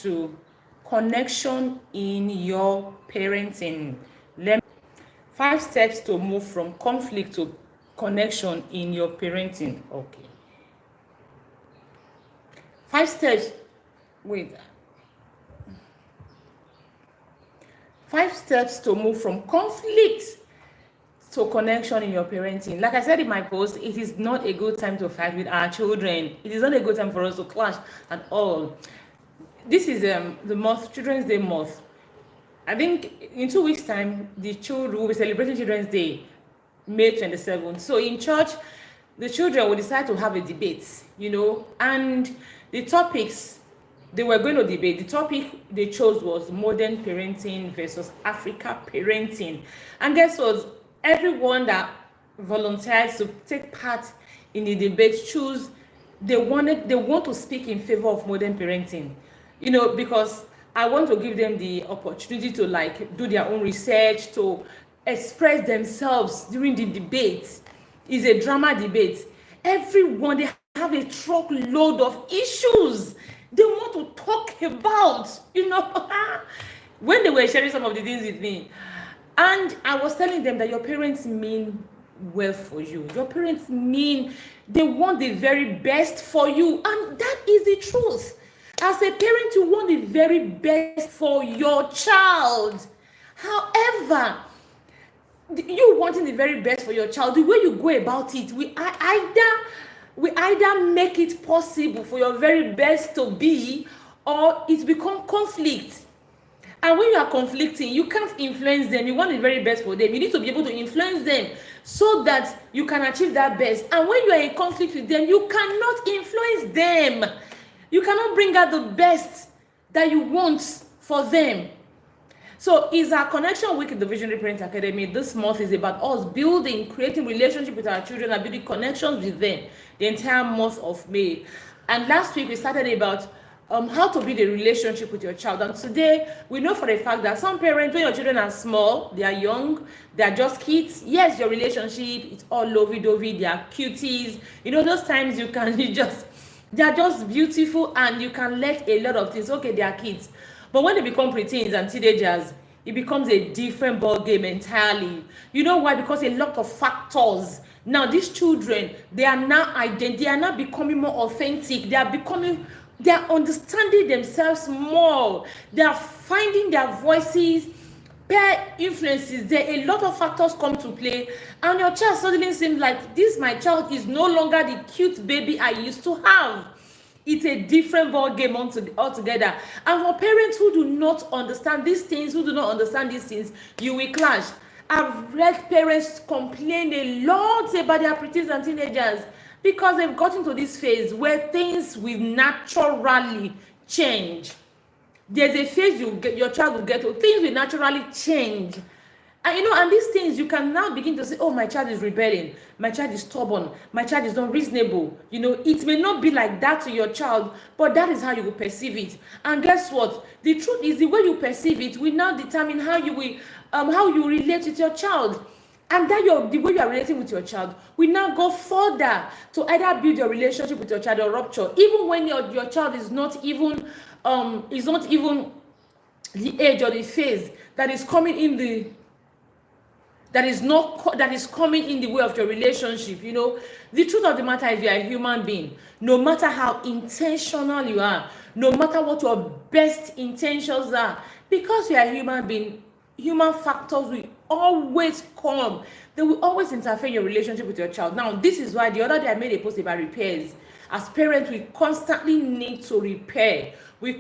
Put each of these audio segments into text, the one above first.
to connection in your parenting. 5 steps to move from conflict to connection in your parenting. Okay. 5 steps. Wait. 5 steps to move from conflict to connection in your parenting. Like I said in my post, it is not a good time to fight with our children. It is not a good time for us to clash at all. This is the month, Children's Day month. I think in 2 weeks' time, the children will be celebrating Children's Day, May 27th. So in church, the children will decide to have a debate, and the topics they were going to debate, the topic they chose was modern parenting versus Africa parenting. And guess what? Everyone that volunteered to take part in the debate they want to speak in favor of modern parenting, because I want to give them the opportunity to do their own research, to express themselves during the debate. It's a drama debate. Everyone, they have a truckload of issues they want to talk about, when they were sharing some of the things with me. And I was telling them that your parents mean well for you. Your parents they want the very best for you. And that is the truth. As a parent, you want the very best for your child. However, you wanting the very best for your child, the way you go about it, we either make it possible for your very best to be, or it become conflict. And when you are conflicting, you can't influence them. You want the very best for them. You need to be able to influence them so that you can achieve that best. And when you are in conflict with them, you cannot influence them. You cannot bring out the best that you want for them. So is our connection week in the Visionary Parent Academy this month is about us creating relationship with our children and building connections with them the entire month of May. And last week we started about how to build a relationship with your child. And today we know for a fact that some parents, when your children are small, they are young, they are just kids. Yes, your relationship, it's all lovey-dovey, they are cuties. Those times they are just beautiful and you can let a lot of things. Okay, they are kids. But when they become preteens and teenagers, it becomes a different ball game entirely. You know why? Because a lot of factors. Now, these children, they are now becoming more authentic. They are understanding themselves more. They are finding their voices, peer influences. There a lot of factors come to play, and your child suddenly seems like my child is no longer the cute baby I used to have. It's a different ball game altogether. And for parents who do not understand these things, you will clash. I've read parents complain a lot about their preteens and teenagers because they've gotten to this phase where things will naturally change. There's a phase your child will get to, things will naturally change. And these things you can now begin to say, oh, my child is rebelling, my child is stubborn, my child is unreasonable. It may not be like that to your child, but that is how you will perceive it. And guess what? The truth is the way you perceive it will now determine how you relate with your child. And the way you are relating with your child will now go further to either build your relationship with your child or rupture, even when your child is not even the age or the phase that is coming in coming in the way of your relationship. The truth of the matter is you are a human being. No matter how intentional you are, no matter what your best intentions are, because you are a human being, human factors will always come. They will always interfere in your relationship with your child. Now, this is why the other day I made a post about repairs. As parents, we constantly need to repair. We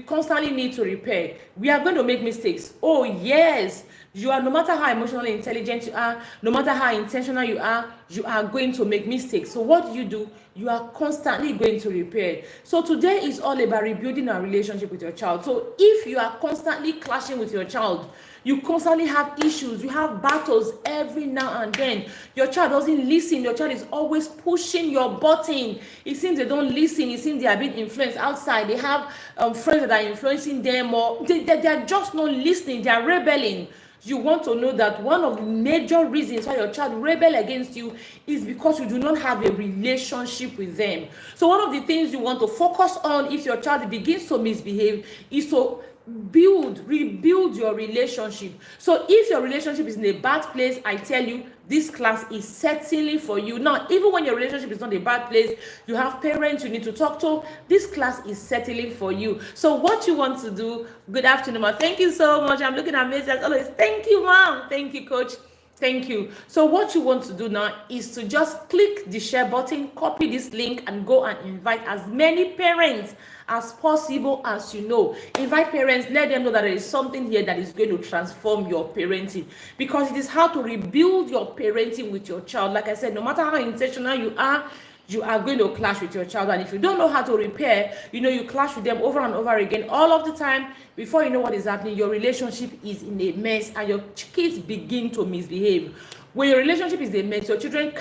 are going to make mistakes. Oh, yes. No matter how emotionally intelligent you are, no matter how intentional you are going to make mistakes. So what do? You are constantly going to repair. So today is all about rebuilding our relationship with your child. So if you are constantly clashing with your child, you constantly have issues, you have battles every now and then, your child doesn't listen, your child is always pushing your button, it seems they don't listen, it seems they are being influenced outside, they have friends that are influencing them, or they are just not listening, they are rebelling. You want to know that one of the major reasons why your child rebel against you is because you do not have a relationship with them. So one of the things you want to focus on if your child begins to misbehave is to rebuild your relationship. So if your relationship is in a bad place, I tell you, this class is certainly for you. Now, even when your relationship is not a bad place, you have parents you need to talk to, this class is certainly for you. So what you want to do, good afternoon, ma. Thank you so much. I'm looking amazing as always. Thank you, mom. Thank you, coach. Thank you. So what you want to do now is to just click the share button, copy this link, and go and invite as many parents as possible as you know. Invite parents, let them know that there is something here that is going to transform your parenting, because it is how to rebuild your parenting with your child. Like I said, no matter how intentional you are going to clash with your child. And if you don't know how to repair, you clash with them over and over again all of the time. Before you know what is happening, your relationship is in a mess and your kids begin to misbehave. When your relationship is a mess, your children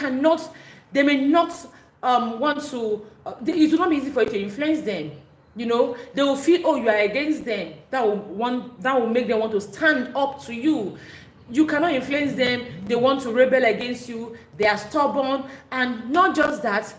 they may not want to, it will not be easy for you to influence them. They will feel, you are against them. That will make them want to stand up to you. You cannot influence them. They want to rebel against you. They are stubborn. And not just that,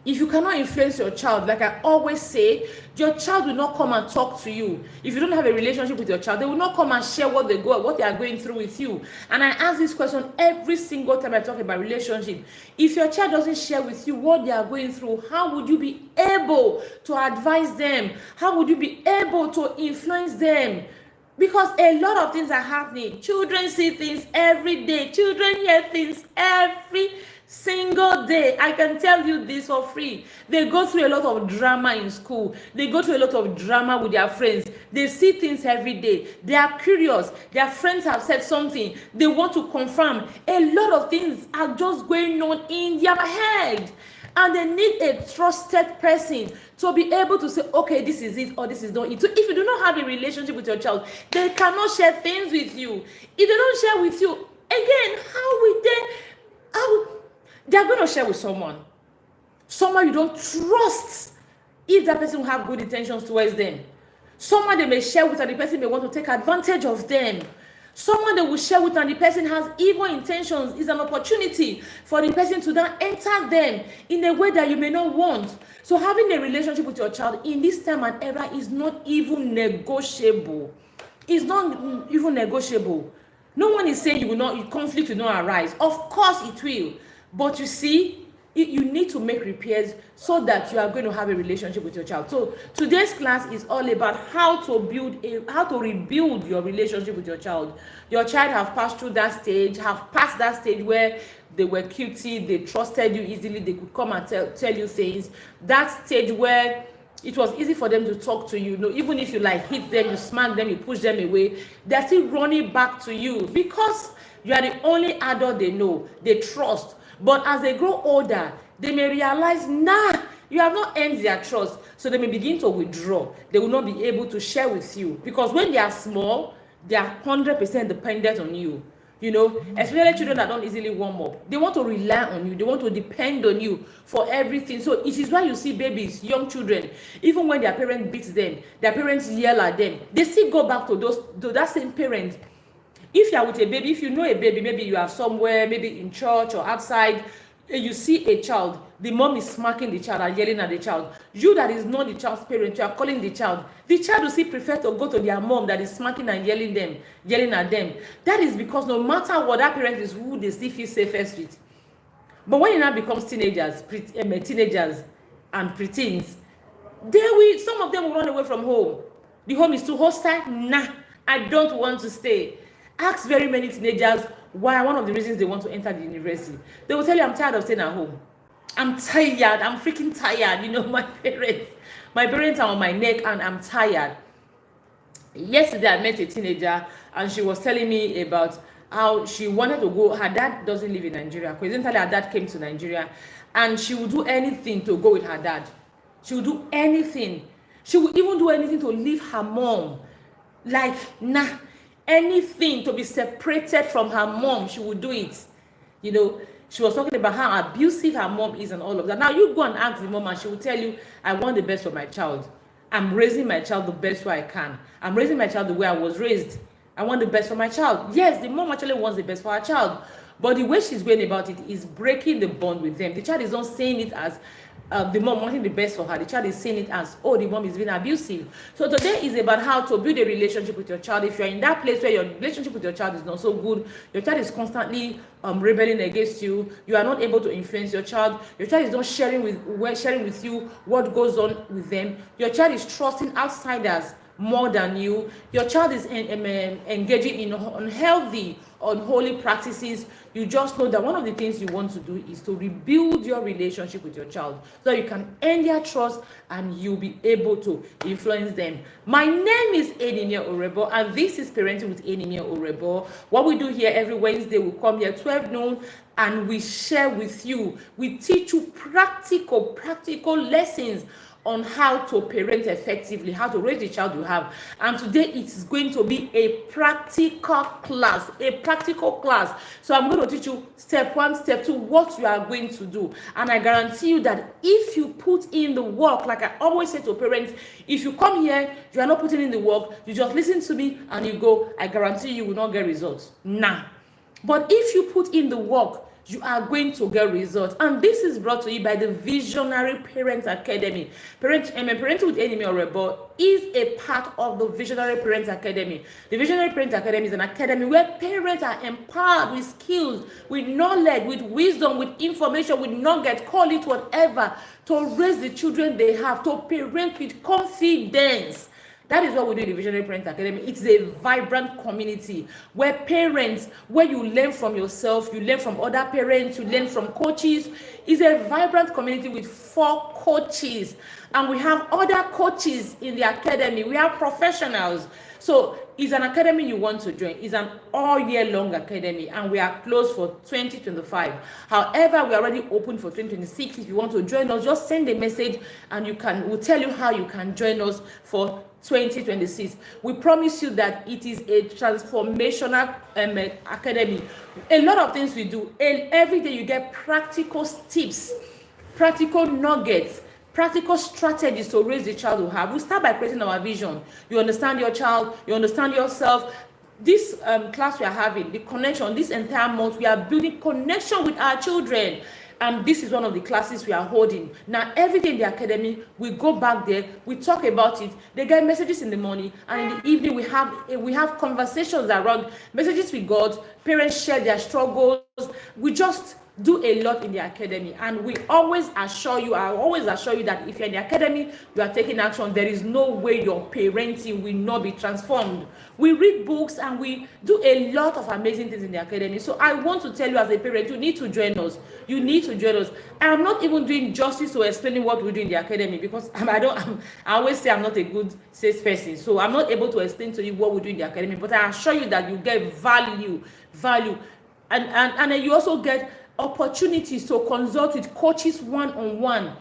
if you cannot influence your child, like I always say, your child will not come and talk to you. If you don't have a relationship with your child, they will not come and share what they are going through with you. And I ask this question every single time I talk about relationship. If your child doesn't share with you what they are going through, how would you be able to advise them? How would you be able to influence them? Because a lot of things are happening. Children see things every day. Children hear things every single day. I can tell you this for free. They go through a lot of drama in school. They go through a lot of drama with their friends. They see things every day. They are curious. Their friends have said something. They want to confirm. A lot of things are just going on in their head. And they need a trusted person to be able to say, okay, this is it or this is not it. So if you do not have a relationship with your child, they cannot share things with you. If they don't share with you, again, they're going to share with someone you don't trust if that person will have good intentions towards them. Someone they may share with and the person may want to take advantage of them. Someone they will share with and the person has evil intentions. Is an opportunity for the person to then enter them in a way that you may not want. So having a relationship with your child in this time and era is not even negotiable. It's not even negotiable. No one is saying conflict will not arise. Of course it will. But you see, you need to make repairs so that you are going to have a relationship with your child. So today's class is all about how to rebuild your relationship with your child. Your child have passed that stage where they were cutie, they trusted you easily, they could come and tell you things. That stage where it was easy for them to talk to you. Even if you hit them, you smack them, you push them away, they're still running back to you because you are the only adult they know, they trust. But as they grow older, they may realize, you have not earned their trust. So they may begin to withdraw. They will not be able to share with you. Because when they are small, they are 100% dependent on you. Especially children that don't easily warm up. They want to rely on you. They want to depend on you for everything. So it is why you see babies, young children, even when their parents beat them, their parents yell at them, they still go back to that same parent. If you are with a baby, if you know a baby, maybe you are somewhere, maybe in church or outside, you see a child, the mom is smacking the child and yelling at the child. You that is not the child's parent, you are calling the child. The child will still prefer to go to their mom that is smacking and yelling at them. That is because no matter what, that parent is who they still feel safest with. But when it now becomes teenagers and preteens, some of them will run away from home. The home is too hostile. I don't want to stay. Ask very many teenagers why one of the reasons they want to enter the university. They will tell you, I'm tired of staying at home. I'm tired. I'm freaking tired. My parents are on my neck and I'm tired. Yesterday I met a teenager and she was telling me about how she wanted to go. Her dad doesn't live in Nigeria. Coincidentally, her dad came to Nigeria and she would do anything to go with her dad. She would do anything. She would even do anything to leave her mom. Anything to be separated from her mom, she would do it. She was talking about how abusive her mom is and all of that. Now you go and ask the mom and she will tell you, I want the best for my child. I'm raising my child the best way I can. I'm raising my child the way I was raised. I want the best for my child. Yes, the mom actually wants the best for her child, but the way she's going about it is breaking the bond with them. The child is not saying it as the mom wanting the best for her. The child is saying it as, oh, the mom is being abusive. So today is about how to build a relationship with your child. If you're in that place where your relationship with your child is not so good, your child is constantly rebelling against you, you are not able to influence your child is not sharing with you what goes on with them, your child is trusting outsiders more than you, your child is engaging in unhealthy, unholy practices, you just know that one of the things you want to do is to rebuild your relationship with your child so you can earn their trust and you'll be able to influence them. My name is Enimia Orebo, and this is Parenting with Enimia Orebo. What we do here every Wednesday, we come here 12 noon and we share with you, we teach you practical lessons on how to parent effectively, how to raise the child you have. And today it is going to be a practical class, So I'm going to teach you step 1, step 2, what you are going to do. And I guarantee you that if you put in the work, like I always say to parents, if you come here, you are not putting in the work, you just listen to me and you go, I guarantee you will not get results. Nah. But if you put in the work, you are going to get results. And this is brought to you by the Visionary Parent Academy. Parenting with Enimia Orebo is a part of the Visionary Parent Academy. The Visionary Parent Academy is an academy where parents are empowered with skills, with knowledge, with wisdom, with information, with nuggets, call it whatever, to raise the children they have, to parent with confidence. That is what we do in the Visionary Parent Academy. It's a vibrant community where you learn from yourself, you learn from other parents, you learn from coaches. It's a vibrant community with 4 coaches. And we have other coaches in the academy. We have professionals. So it's an academy you want to join. It's an all-year-long academy, and we are closed for 2025. However, we are already open for 2026. If you want to join us, just send a message, and we'll tell you how you can join us for 2026. We promise you that it is a transformational academy. A lot of things we do, and every day you get practical tips, practical nuggets, practical strategies to raise the child we have. We start by creating our vision. You understand your child, you understand yourself. This class we are having, the connection, this entire month, we are building connection with our children. And this is one of the classes we are holding. Now, every day in the academy, we go back there, we talk about it. They get messages in the morning, and in the evening, we have conversations around messages we got. Parents share their struggles. We just do a lot in the academy, and I always assure you that if you're in the academy, you are taking action. There is no way your parenting will not be transformed. We read books and we do a lot of amazing things in the academy. So I want to tell you, as a parent, you need to join us. I am not even doing justice to explaining what we do in the academy, because I always say I'm not a good salesperson, so I'm not able to explain to you what we do in the academy. But I assure you that you get value, and then you also get opportunities to consult with coaches one-on-one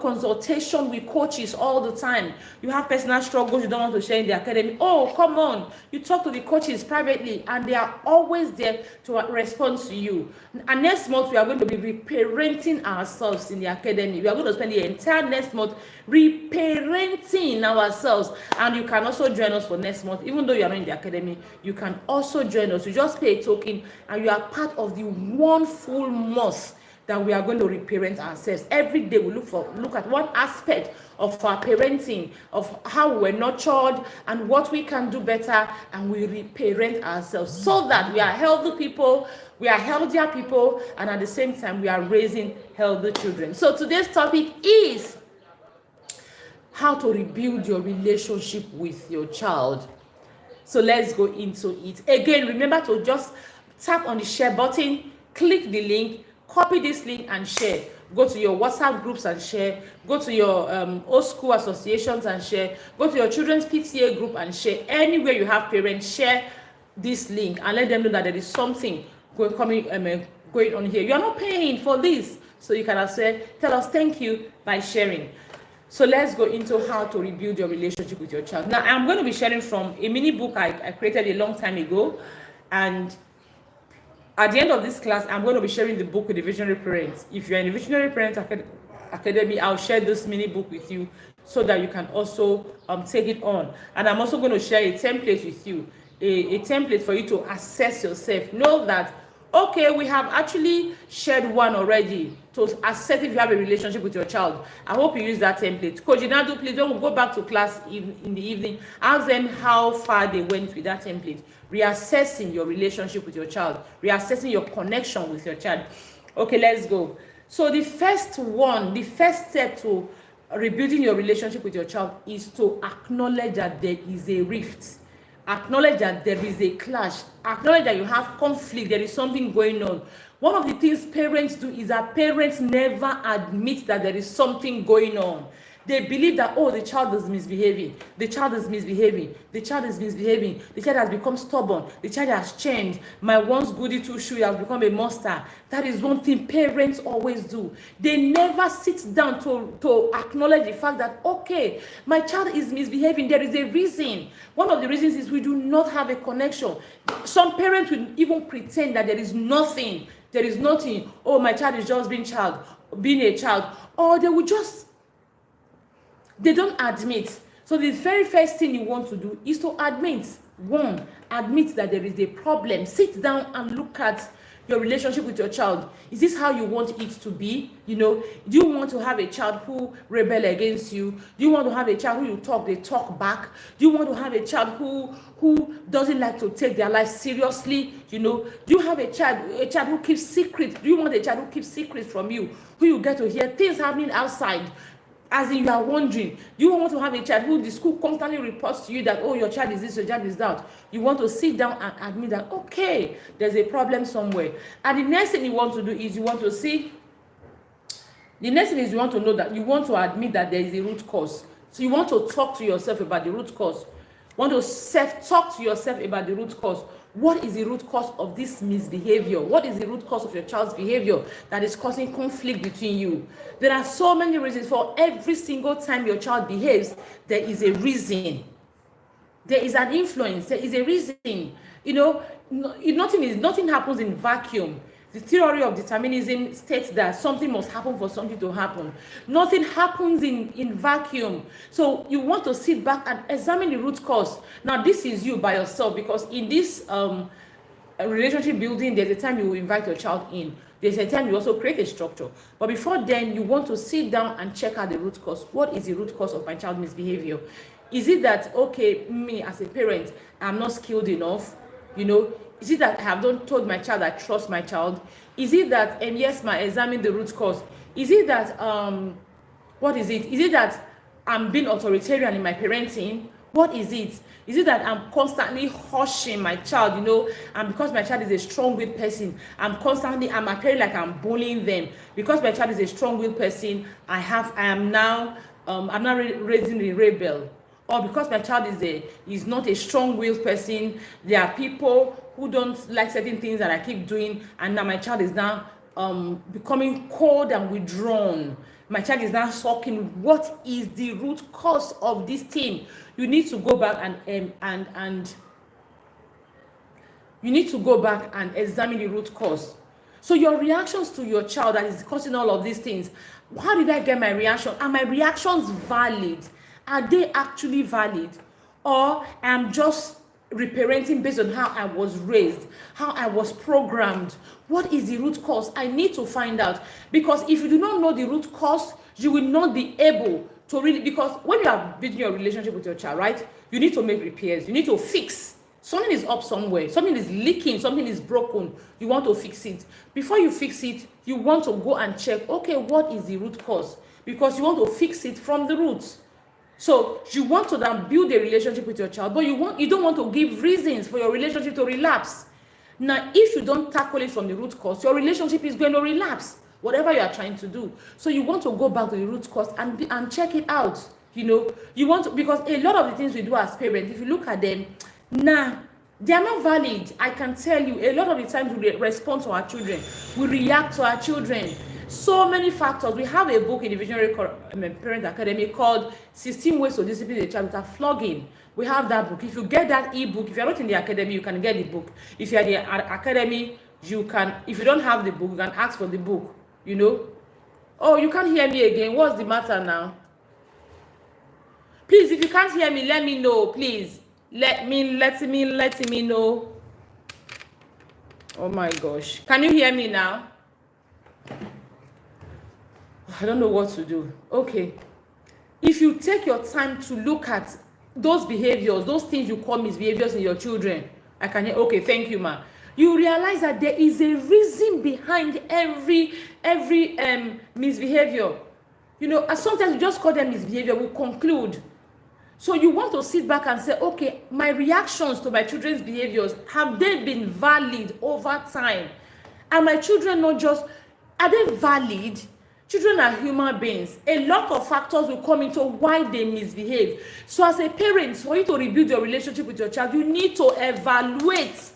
consultation with coaches all the time. You have personal struggles you don't want to share in the academy. Oh, come on. You talk to the coaches privately, and they are always there to respond to you. And next month, we are going to be reparenting ourselves in the academy. We are going to spend the entire next month reparenting ourselves. And you can also join us for next month. Even though you are not in the academy, you can also join us. You just pay a token, and you are part of the one full month that we are going to reparent ourselves. Every day we look at one aspect of our parenting, of how we were nurtured and what we can do better, and we reparent ourselves so that we are healthy people, we are healthier people, and at the same time we are raising healthy children. So today's topic is how to rebuild your relationship with your child. So let's go into it. Again, remember to just tap on the share button, click the link, copy this link and share. Go to your WhatsApp groups and share. Go to your old school associations and share. Go to your children's PTA group and share. Anywhere you have parents, share this link and let them know that there is something going on here. You are not paying for this, so you can also tell us thank you by sharing. So let's go into how to rebuild your relationship with your child. Now, I'm going to be sharing from a mini book I created a long time ago, and at the end of this class, I'm going to be sharing the book with the Visionary Parents. If you're in the Visionary Parents Academy, I'll share this mini book with you so that you can also take it on. And I'm also going to share a template with you. a template for you to assess yourself. Know that, okay, we have actually shared one already to assess if you have a relationship with your child. I hope you use that template. Coach Inadu, please, when we go back to class in the evening, ask them how far they went with that template. Reassessing your relationship with your child, reassessing your connection with your child. Okay, let's go. So the first step to rebuilding your relationship with your child is to acknowledge that there is a rift. Acknowledge that there is a clash. Acknowledge that you have conflict. There is something going on. One of the things parents do is that parents never admit that there is something going on. They believe that, oh, the child is misbehaving. The child is misbehaving. The child is misbehaving. The child has become stubborn. The child has changed. My once goody two-shoe has become a monster. That is one thing parents always do. They never sit down to acknowledge the fact that, okay, my child is misbehaving. There is a reason. One of the reasons is we do not have a connection. Some parents will even pretend that there is nothing. There is nothing. Oh, my child is just being a child. Or they don't admit. So the very first thing you want to do is to admit. One, admit that there is a problem. Sit down and look at your relationship with your child. Is this how you want it to be? Do you want to have a child who rebel against you? Do you want to have a child who they talk back? Do you want to have a child who doesn't like to take their life seriously? Do you have a child who keeps secrets? Do you want a child who keeps secrets from you? Who you get to hear things happening outside? As in, you are wondering, do you want to have a child who the school constantly reports to you that, oh, your child is this, your child is that? You want to sit down and admit that, okay, there's a problem somewhere. And the next thing you want to do is you want to know that you want to admit that there is a root cause. So you want to talk to yourself about the root cause. You want to talk to yourself about the root cause. What is the root cause of this misbehavior? What is the root cause of your child's behavior that is causing conflict between you? There are so many reasons. For every single time your child behaves, there is a reason. There is an influence. There is a reason. Nothing happens in vacuum. The theory of determinism states that something must happen for something to happen. Nothing happens in vacuum. So you want to sit back and examine the root cause. Now, this is you by yourself, because in this relationship building, there's a time you will invite your child in. There's a time you also create a structure. But before then, you want to sit down and check out the root cause. What is the root cause of my child's misbehavior? Is it that, okay, me as a parent, I'm not skilled enough? Is it that I have not told my child I trust my child? Is it that, yes, I examine the root cause? Is it that, what is it? Is it that I'm being authoritarian in my parenting? What is it? Is it that I'm constantly hushing my child, and because my child is a strong-willed person, I'm appearing like I'm bullying them. Because my child is a strong-willed person, I'm now raising a rebel. Or because my child is not a strong-willed person, there are people who don't like certain things that I keep doing, and now my child is now becoming cold and withdrawn. My child is now sulking. What is the root cause of this thing? You need to go back and you need to go back and examine the root cause. So your reactions to your child that is causing all of these things. How did I get my reaction? Are my reactions valid? Are they actually valid? Or I'm just reparenting based on how I was raised, how I was programmed? What is the root cause? I need to find out. Because if you do not know the root cause, you will not be able to really, because when you are building your relationship with your child, right, you need to make repairs. You need to fix. Something is up somewhere. Something is leaking. Something is broken. You want to fix it. Before you fix it, you want to go and check, okay, what is the root cause? Because you want to fix it from the roots. So you want to then build a relationship with your child, but you don't want to give reasons for your relationship to relapse. Now, if you don't tackle it from the root cause, your relationship is going to relapse, whatever you are trying to do. So you want to go back to the root cause and check it out. You want to, because a lot of the things we do as parents, if you look at them, they are not valid. I can tell you, a lot of the times we respond to our children, we react to our children. So many factors. We have a book in the Visionary Parent Academy called 16 Ways to Discipline a Child Without Flogging. We have that book. If you get that ebook, if you're not in the academy, you can get the book. If you're in the academy, you can, if you don't have the book, you can ask for the book, Oh, you can't hear me again. What's the matter now? Please, if you can't hear me, let me know, please. Let me know. Oh my gosh. Can you hear me now? I don't know what to do. Okay. If you take your time to look at those behaviors, those things you call misbehaviors in your children, I can hear, okay, thank you, ma. You realize that there is a reason behind every misbehavior. You know, and sometimes we just call them misbehavior, we conclude. So you want to sit back and say, okay, my reactions to my children's behaviors, have they been valid over time? Are my children not just, are they valid? Children are human beings. A lot of factors will come into why they misbehave. So as a parent, for you to rebuild your relationship with your child, you need to evaluate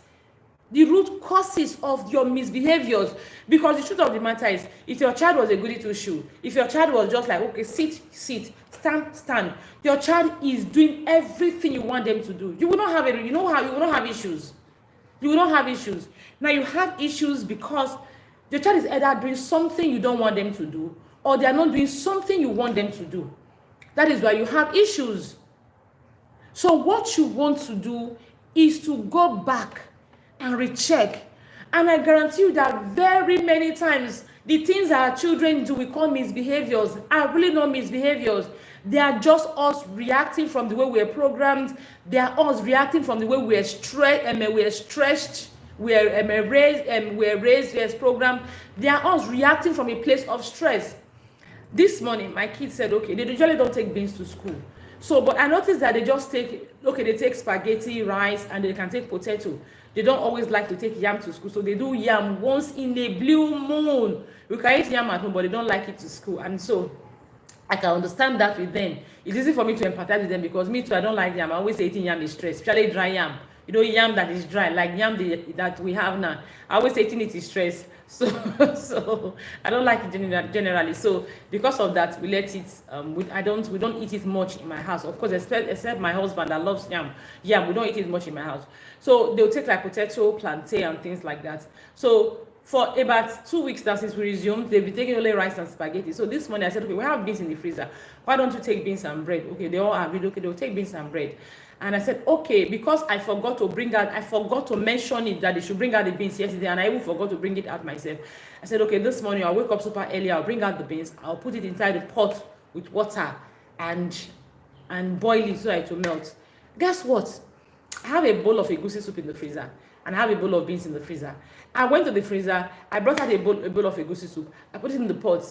the root causes of your misbehaviors. Because the truth of the matter is, if your child was a goody two shoe, if your child was just like, okay, sit, stand, your child is doing everything you want them to do, you will not have it. You know how you will not have issues. You will not have issues. Now you have issues because your child is either doing something you don't want them to do, or they are not doing something you want them to do. That is why you have issues. So what you want to do is to go back and recheck. And I guarantee you that very many times, the things our children do we call misbehaviors are really not misbehaviors. They are just us reacting from the way we are programmed. They are us reacting from the way we are stressed, we are raised, we are programmed. They are us reacting from a place of stress. This morning, my kids said, okay, they usually don't take beans to school. So, but I noticed that they just take, okay, they take spaghetti, rice, and they can take potato. They don't always like to take yam to school. So they do yam once in a blue moon. We can eat yam at home, but they don't like it to school. And so I can understand that with them. It's easy for me to empathize with them because me too, I don't like yam. I always say eating yam is stress, especially dry yam. You know, yam that is dry, like yam that we have now. I always say eating it is stress. So I don't like it generally. So because of that, we let it. We don't eat it much in my house. Of course, except my husband that loves yam. Yeah, we don't eat it much in my house. So they'll take like potato, plantain, and things like that. So for about 2 weeks now since we resumed, they've been taking only rice and spaghetti. So this morning I said, okay, we have beans in the freezer. Why don't you take beans and bread? Okay, they all agreed. Okay, they'll take beans and bread. And I said, okay, because I forgot to mention it that they should bring out the beans yesterday, and I even forgot to bring it out myself. I said, okay, this morning I'll wake up super early, I'll bring out the beans, I'll put it inside the pot with water and boil it so that it will melt. Guess what? I have a bowl of egusi soup in the freezer, and I have a bowl of beans in the freezer. I went to the freezer, I brought out a bowl of egusi soup, I put it in the pot.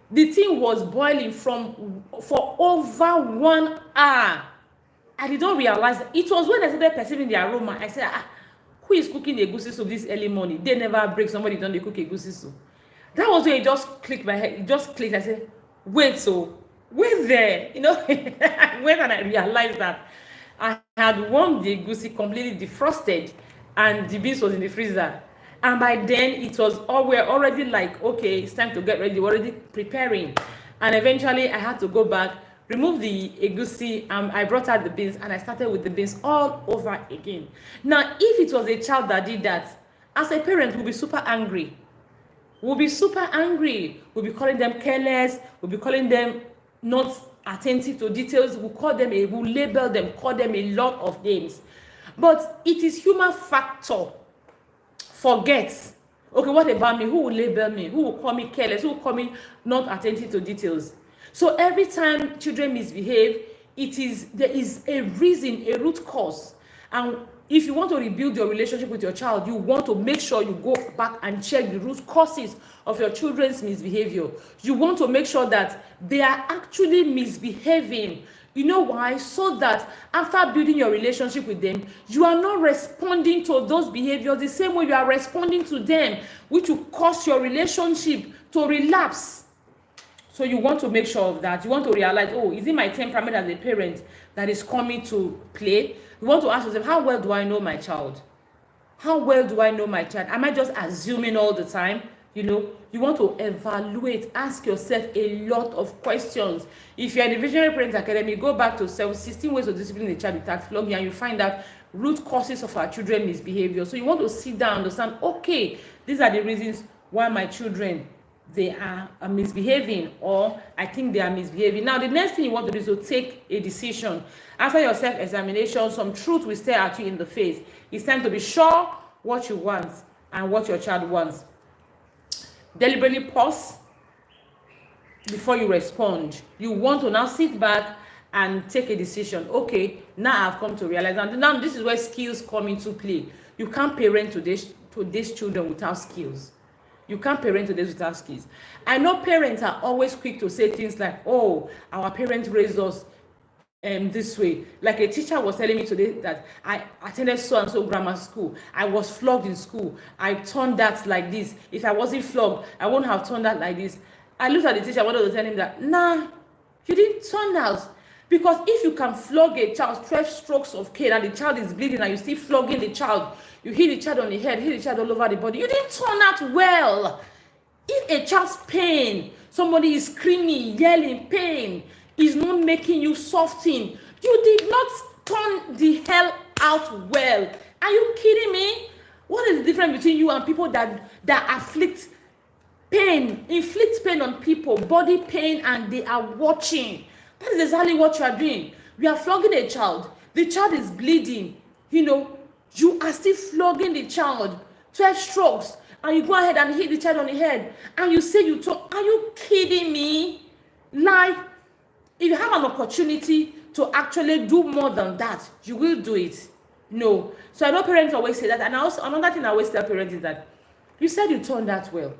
The thing was boiling for over 1 hour. I did not realize that. It was when I started perceiving the aroma. I said, who is cooking the egusi soup this early morning? They never break somebody done they cook egusi soup. That was when it just clicked my head. It just clicked. I said, wait there. You know, I went and I realized that I had warmed the egusi completely defrosted and the beans was in the freezer. And by then it was we're already like, okay, it's time to get ready. We're already preparing. And eventually I had to go back, remove the egusi, I brought out the beans, and I started with the beans all over again. Now, if it was a child that did that, as a parent, we'll be super angry. We'll be calling them careless. We'll be calling them not attentive to details. We'll label them, call them a lot of names. But it is human factor. Forget. Okay, what about me? Who will label me? Who will call me careless? Who will call me not attentive to details? So every time children misbehave, there is a reason, a root cause. And if you want to rebuild your relationship with your child, you want to make sure you go back and check the root causes of your children's misbehavior. You want to make sure that they are actually misbehaving. You know why? So that after building your relationship with them, you are not responding to those behaviors the same way you are responding to them, which will cause your relationship to relapse. So you want to make sure of that. You want to realize, oh, is it my temperament as a parent that is coming to play? You want to ask yourself, how well do I know my child? How well do I know my child? Am I just assuming all the time? You know, you want to evaluate, ask yourself a lot of questions. If you're in the Visionary Parents Academy, go back to 16 ways of disciplining the child without flogging, and you find out root causes of our children's misbehavior. So you want to sit down and understand, okay, these are the reasons why my children they are misbehaving, or I think they are misbehaving. Now, the next thing you want to do is to take a decision. After your self-examination, some truth will stare at you in the face. It's time to be sure what you want and what your child wants. Deliberately pause before you respond. You want to now sit back and take a decision. Okay, now I've come to realize. And now this is where skills come into play. You can't parent to these children without skills. You can't parent to this without skills. I know parents are always quick to say things like, oh, our parents raised us this way. Like a teacher was telling me today that I attended so and so grammar school. I was flogged in school. I turned that like this. If I wasn't flogged, I wouldn't have turned that like this. I looked at the teacher, I wanted to tell him that, nah, you didn't turn out. Because if you can flog a child 12 strokes of cane and the child is bleeding and you still flogging the child, you hit the child on the head, hit the child all over the body, you didn't turn out well. If a child's pain, somebody is screaming, yelling, pain, is not making you soften, you did not turn the hell out well. Are you kidding me? What is the difference between you and people that inflict pain on people, body pain, and they are watching? That is exactly what you are doing. You are flogging a child. The child is bleeding. You are still flogging the child. 12 strokes. And you go ahead and hit the child on the head. And you say you talk. Are you kidding me? Like, if you have an opportunity to actually do more than that, you will do it. No. So I know parents always say that. And also another thing I always tell parents is that you said you turned that well.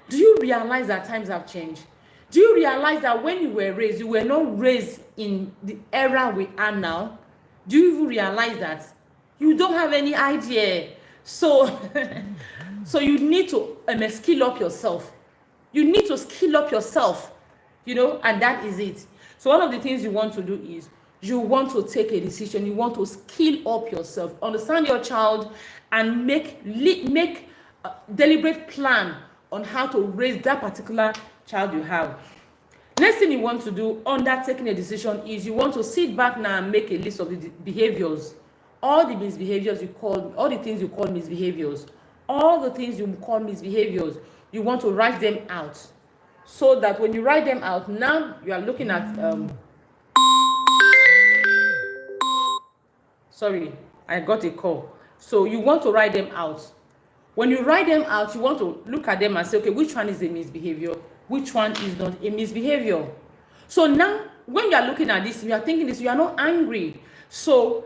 Do you realize that times have changed? Do you realize that when you were raised, you were not raised in the era we are now? Do you even realize that? You don't have any idea. So, so you need to skill up yourself. You need to skill up yourself, and that is it. So one of the things you want to do is you want to take a decision. You want to skill up yourself, understand your child, and make a deliberate plan on how to raise that particular child you have. Next thing you want to do under taking a decision is you want to sit back now and make a list of the behaviors, all the misbehaviors all the things you call misbehaviors, you want to write them out, so that when you write them out, now you are looking at sorry, I got a call. So you want to write them out. When you write them out, you want to look at them and say, okay, which one is a misbehavior? Which one is not a misbehavior? So now, when you are looking at this, you are thinking this, you are not angry. So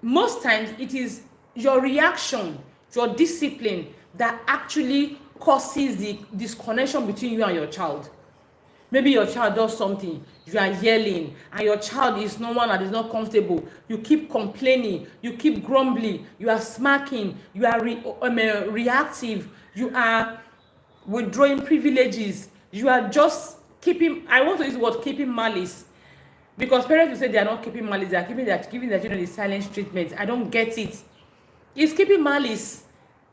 most times, it is your reaction, your discipline that actually causes the disconnection between you and your child. Maybe your child does something, you are yelling, and your child is no one that is not comfortable. You keep complaining, you keep grumbling, you are smacking, you are reactive, you are withdrawing privileges, you are just keeping, I want to use the word keeping malice. Because parents will say they are not keeping malice, they are giving their children the silent treatment. I don't get it. It's keeping malice.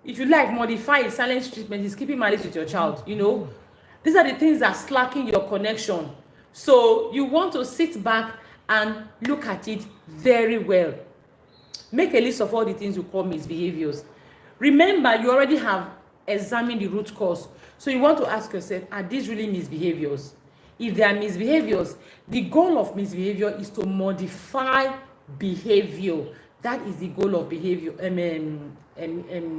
If you like, modify silent treatment, it's keeping malice with your child, These are the things that slacking your connection. So you want to sit back and look at it very well. Make a list of all the things you call misbehaviors. Remember, you already have examined the root cause. So you want to ask yourself, are these really misbehaviors? If they are misbehaviors, the goal of misbehavior is to modify behavior. That is the goal of behavior,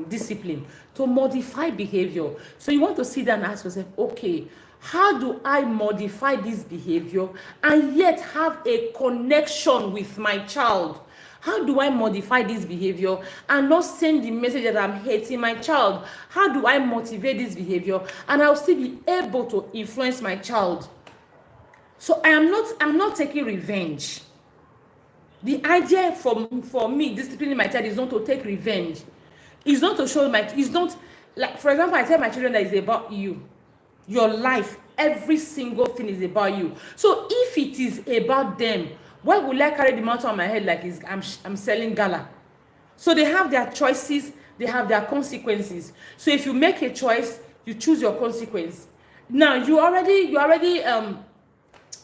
discipline, to modify behavior. So you want to sit down and ask yourself, okay, how do I modify this behavior and yet have a connection with my child? How do I modify this behavior and not send the message that I'm hating my child? How do I motivate this behavior and I'll still be able to influence my child? So I'm not taking revenge. The idea for me disciplining my child is not to take revenge. It's not to show it's not like, for example, I tell my children that it's about you. Your life, every single thing is about you. So if it is about them, why would I carry the mantle on my head like I'm selling gala? So they have their choices, they have their consequences. So if you make a choice, you choose your consequence. Now you already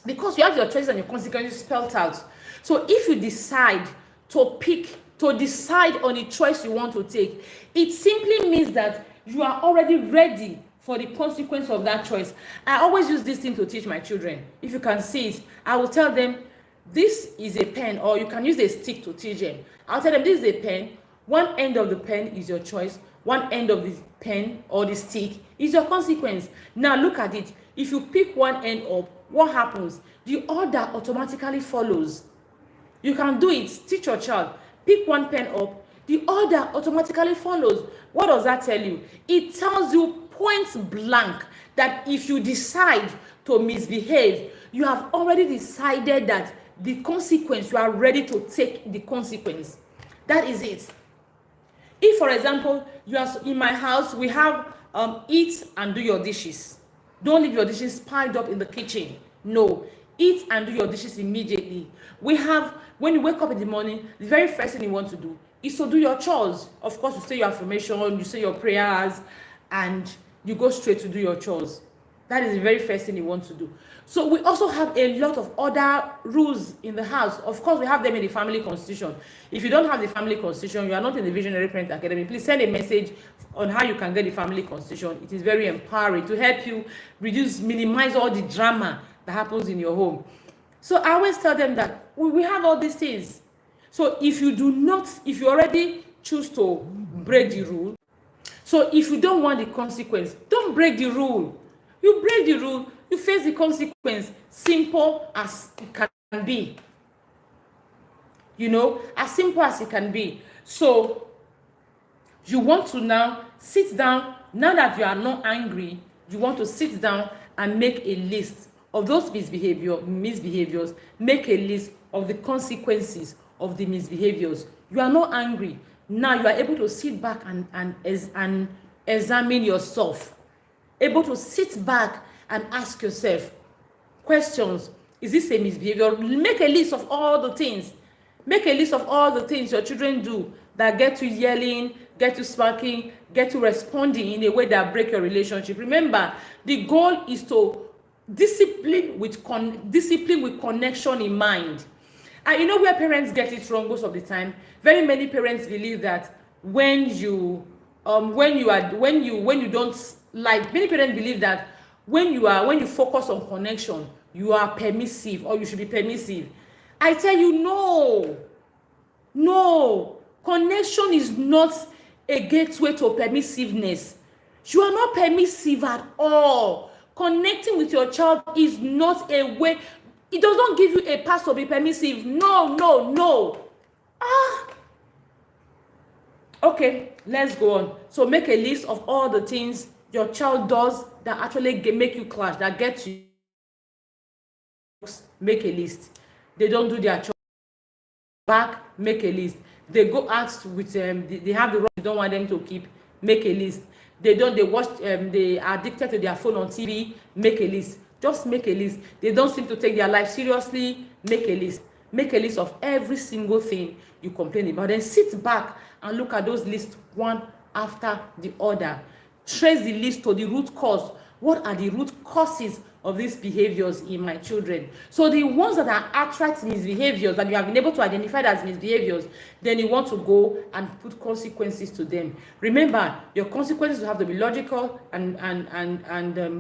because you have your choices and your consequences spelled out. So if you decide to decide on the choice you want to take, it simply means that you are already ready for the consequence of that choice. I always use this thing to teach my children. If you can see it, I will tell them, this is a pen, or you can use a stick to teach them. I'll tell them, this is a pen. One end of the pen is your choice. One end of the pen or the stick is your consequence. Now look at it. If you pick one end up, what happens? The other automatically follows. You can do it. Teach your child. Pick one pen up, the other automatically follows. What does that tell you? It tells you point blank that if you decide to misbehave, you have already decided that the consequence, you are ready to take the consequence. That is it. If, for example, you are in my house, we have eat and do your dishes. Don't leave your dishes piled up in the kitchen. No, eat and do your dishes immediately. We have, when you wake up in the morning, the very first thing you want to do is to do your chores. Of course, you say your affirmation, you say your prayers, and you go straight to do your chores. That is the very first thing you want to do. So we also have a lot of other rules in the house. Of course, we have them in the family constitution. If you don't have the family constitution, you are not in the Visionary Parent Academy, please send a message on how you can get the family constitution. It is very empowering to help you minimize all the drama that happens in your home. So I always tell them that we have all these things. So if you already choose to break the rule, so if you don't want the consequence, don't break the rule. You break the rule, you face the consequence. Simple as it can be. You know, as simple as it can be. So you want to now sit down, now that you are not angry, you want to sit down and make a list of those misbehaviors, make a list of the consequences of the misbehaviors. You are not angry. Now you are able to sit back and examine yourself. Able to sit back and ask yourself questions. Is this a misbehavior? Make a list of all the things. Make a list of all the things your children do that get you yelling, get you sparking, get you responding in a way that break your relationship. Remember, the goal is to discipline with connection in mind. And you know where parents get it wrong most of the time? Very many parents believe that when you don't, like, many parents believe that when you focus on connection, you are permissive, or you should be permissive. I tell you, no, connection is not a gateway to permissiveness. You are not permissive at all. Connecting with your child is not a way. It does not give you a pass to be permissive. No. Okay, let's go on. So make a list of all the things your child does that actually make you clash, that get you. Make a list. They don't do their chores back, make a list. They go out with they have the wrong, you don't want them to keep, make a list. They watch they are addicted to their phone on TV, make a list. Just make a list. They don't seem to take their life seriously, make a list. Make a list of every single thing you complain about. Then sit back and look at those lists one after the other. Trace the list to the root cause. What are the root causes of these behaviors in my children? So the ones that are outright misbehaviors that you have been able to identify as misbehaviors, then you want to go and put consequences to them. Remember, your consequences have to be logical and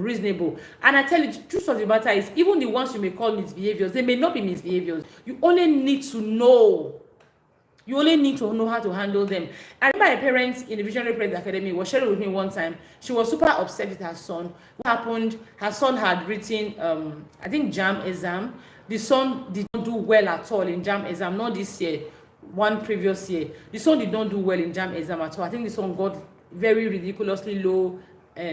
reasonable. And I tell you, the truth of the matter is, even the ones you may call misbehaviors, they may not be misbehaviors. You only need to know. You only need to know how to handle them. I remember my parents in the Visionary Parent Academy was sharing with me one time. She was super upset with her son. What happened? Her son had written, I think, JAM exam. The son did not do well at all in JAM exam, not this year, one previous year. The son did not do well in JAM exam at all. I think the son got very ridiculously low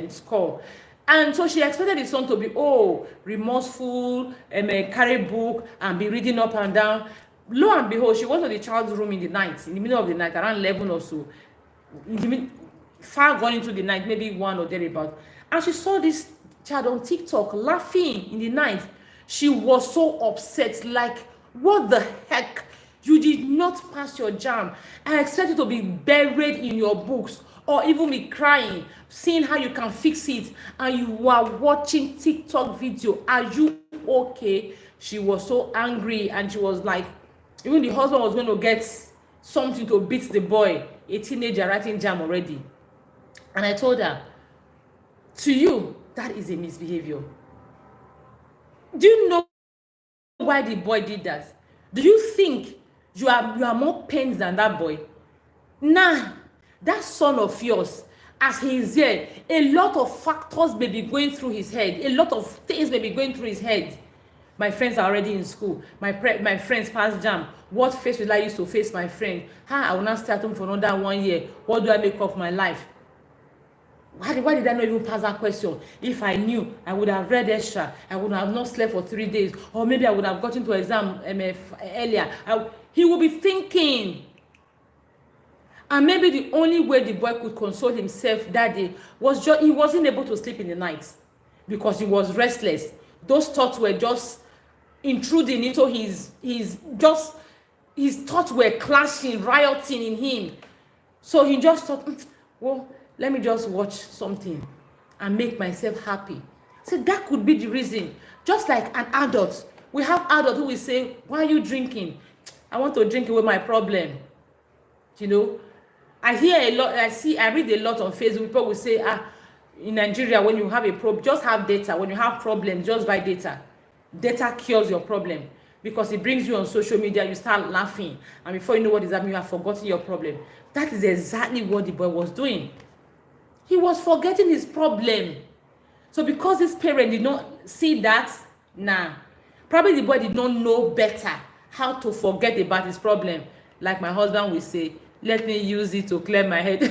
score. And so she expected the son to be, remorseful, carry book and be reading up and down. Lo and behold, she went to the child's room in the middle of the night, around 11 or so, far gone into the night, maybe 1 or thereabout. And she saw this child on TikTok laughing in the night. She was so upset, like, what the heck? You did not pass your JAM. I expected to be buried in your books, or even be crying, seeing how you can fix it, and you are watching TikTok video. Are you okay? She was so angry, and she was like, even the husband was going to get something to beat the boy, a teenager writing JAM already. And I told her, To you, that is a misbehavior. Do you know why the boy did that? Do you think you are more pained than that boy? Nah, that son of yours, as he is there, a lot of factors may be going through his head. A lot of things may be going through his head. My friends are already in school. My friends pass jam. What face will I use to face my friend? How I will not stay at home for another 1 year. What do I make of my life? Why did I not even pass that question? If I knew, I would have read extra. I would have not slept for 3 days. Or maybe I would have gotten to exam earlier. He will be thinking. And maybe the only way the boy could console himself that day was he wasn't able to sleep in the night because he was restless. Those thoughts were just intruding into his thoughts were clashing, rioting in him. So he just thought, well, let me just watch something and make myself happy. So that could be the reason. Just like an adult, we have adults who will say, why are you drinking? I want to drink away my problem. You know, I hear a lot, I read a lot on Facebook. People will say, in Nigeria, when you have a problem, just have data. When you have problems, just buy data. Data cures your problem because it brings you on social media, you start laughing, and before you know what is happening, you have forgotten your problem. That is exactly what the boy was doing. He was forgetting his problem. So because his parent did not see that, probably the boy did not know better how to forget about his problem. Like my husband will say, let me use it to clear my head.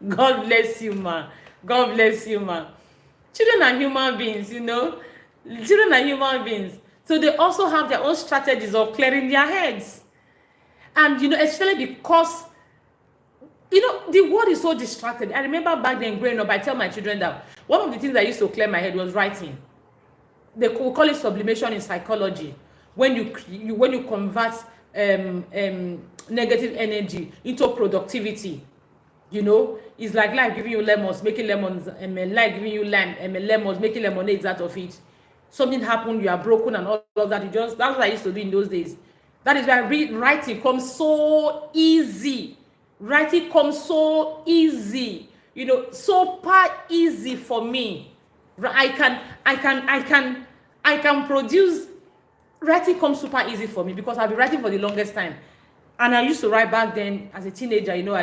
God bless you, ma. God bless you, ma. Children are human beings, you know. Children are human beings. So they also have their own strategies of clearing their heads. And, you know, especially because, you know, the world is so distracted. I remember back then growing up, I tell my children that one of the things that used to clear my head was writing. They call it sublimation in psychology. When you convert negative energy into productivity, you know, it's like life giving you lemons, making lemons, life giving you lemons, making lemonades out of it. Something happened, you are broken and all of that. That's what I used to do in those days. That is why writing comes so easy. Writing comes so easy, you know, super easy for me. I can produce. Writing comes super easy for me because I've been writing for the longest time. And I used to write back then as a teenager, you know,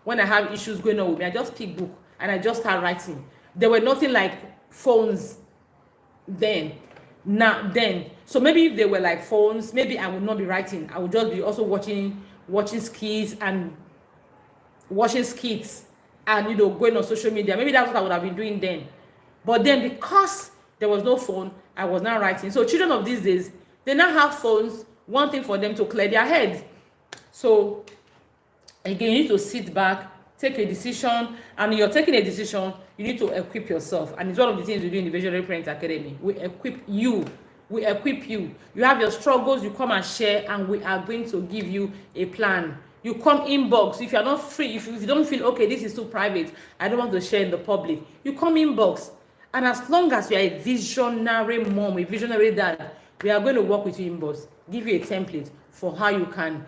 when I have issues going on with me, I just pick book and I just start writing. There were nothing like phones then. So maybe if they were like phones, maybe I would not be writing. I would just be also watching skits and you know, going on social media. Maybe that's what I would have been doing then. But then because there was no phone, I was not writing. So children of these days, they now have phones, one thing for them to clear their heads. So again, you need to sit back, take a decision, and you're taking a decision, you need to equip yourself. And it's one of the things we do in the Visionary Parents Academy. We equip you. You have your struggles, you come and share, and we are going to give you a plan. You come inbox. If you're not free, if you don't feel, okay, this is too private, I don't want to share in the public, you come inbox. And as long as you're a visionary mom, a visionary dad, we are going to work with you inbox, give you a template for how you can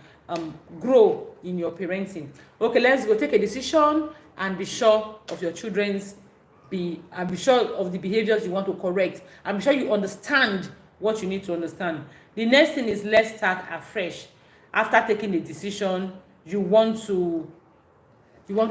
grow in your parenting. Okay, let's go take a decision and be sure of your children's be sure of the behaviors you want to correct. I'm sure you understand what you need to understand. The next thing is, let's start afresh. After taking the decision, you want to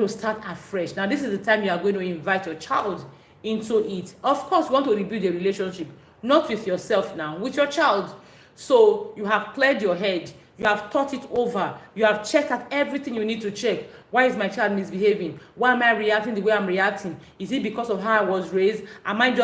start afresh. Now, this is the time you are going to invite your child into it. Of course, you want to rebuild a relationship, not with yourself now, with your child. So you have cleared your head, you have thought it over, you have checked out everything you need to check. Why is my child misbehaving? Why am I reacting the way I'm reacting? Is it because of how I was raised? Am I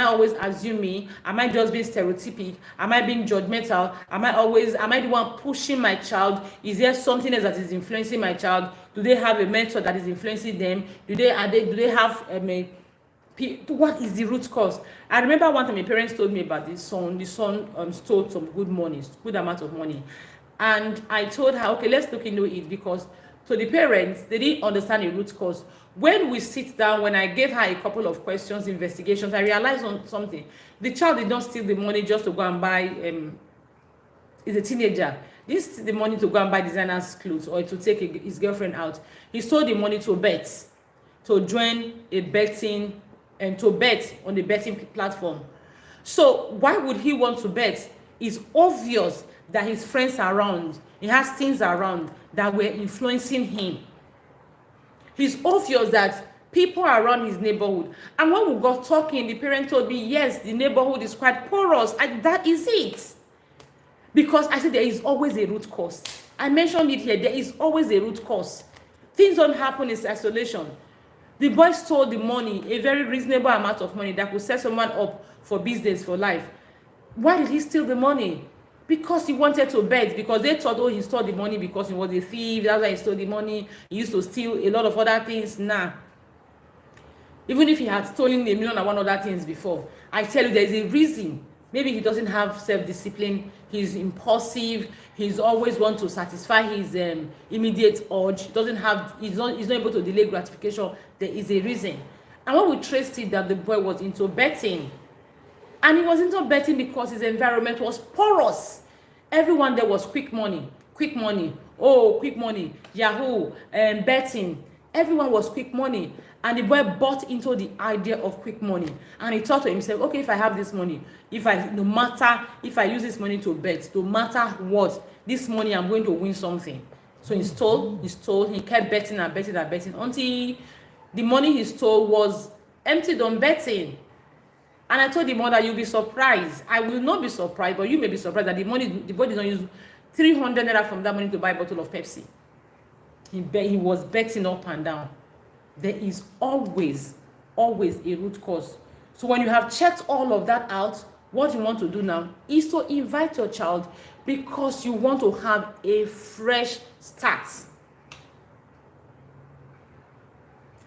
always assuming? Am I just being stereotypic? Am I being judgmental? Am I the one pushing my child? Is there something else that is influencing my child? Do they have a mentor that is influencing them? Do they have what is the root cause? I remember one time my parents told me about this son. The son stole some good amount of money. And I told her, okay, let's look into it, because to the parents, they didn't understand the root cause. When we sit down, when I gave her a couple of questions, investigations, I realized on something. The child did not steal the money just to go and buy, he's a teenager. He didn't steal the money to go and buy designer's clothes or to take his girlfriend out. He stole the money to bet to join a betting and to bet on the betting platform. So why would he want to bet? It's obvious that his friends are around, he has things around that were influencing him. It's obvious that people around his neighborhood, and when we got talking, the parent told me, yes, the neighborhood is quite porous. That is it. Because I said there is always a root cause. I mentioned it here, there is always a root cause. Things don't happen in isolation. The boy stole the money, a very reasonable amount of money that could set someone up for business, for life. Why did he steal the money? Because he wanted to bet, because they thought, oh, he stole the money because he was a thief, that's why he stole the money. He used to steal a lot of other things. Nah. Even if he had stolen $1 million and one other things before, I tell you, there's a reason. Maybe he doesn't have self-discipline, he's impulsive, he's always want to satisfy his immediate urge, he's not able to delay gratification. There is a reason. And when we traced it that the boy was into betting, and he was into betting because his environment was porous. Everyone there was quick money, oh, quick money, Yahoo, betting. Everyone was quick money. And the boy bought into the idea of quick money. And he thought to himself, okay, if I have this money, if I use this money to bet, no matter what, this money I'm going to win something. So he stole, he kept betting until the money he stole was emptied on betting. And I told the mother, you'll be surprised. I will not be surprised, but you may be surprised that the boy did not use 300 naira from that money to buy a bottle of Pepsi. He was betting up and down. There is always a root cause. So when you have checked all of that out, what you want to do now is to invite your child, because you want to have a fresh start.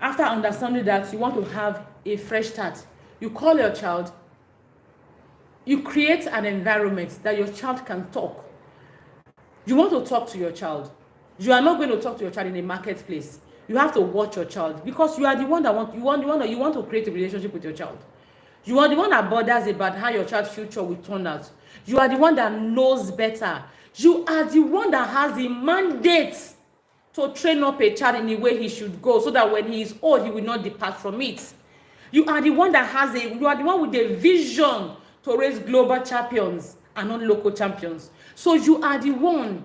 After understanding that you want to have a fresh start, you call your child, you create an environment that your child can talk. You want to talk to your child. You are not going to talk to your child in a marketplace. You have to watch your child, because you are the one that you want to create a relationship with your child. You are the one that bothers about how your child's future will turn out. You are the one that knows better. You are the one that has the mandate to train up a child in the way he should go, so that when he is old, he will not depart from it. You are the one that you are the one with a vision to raise global champions and not local champions. So you are the one.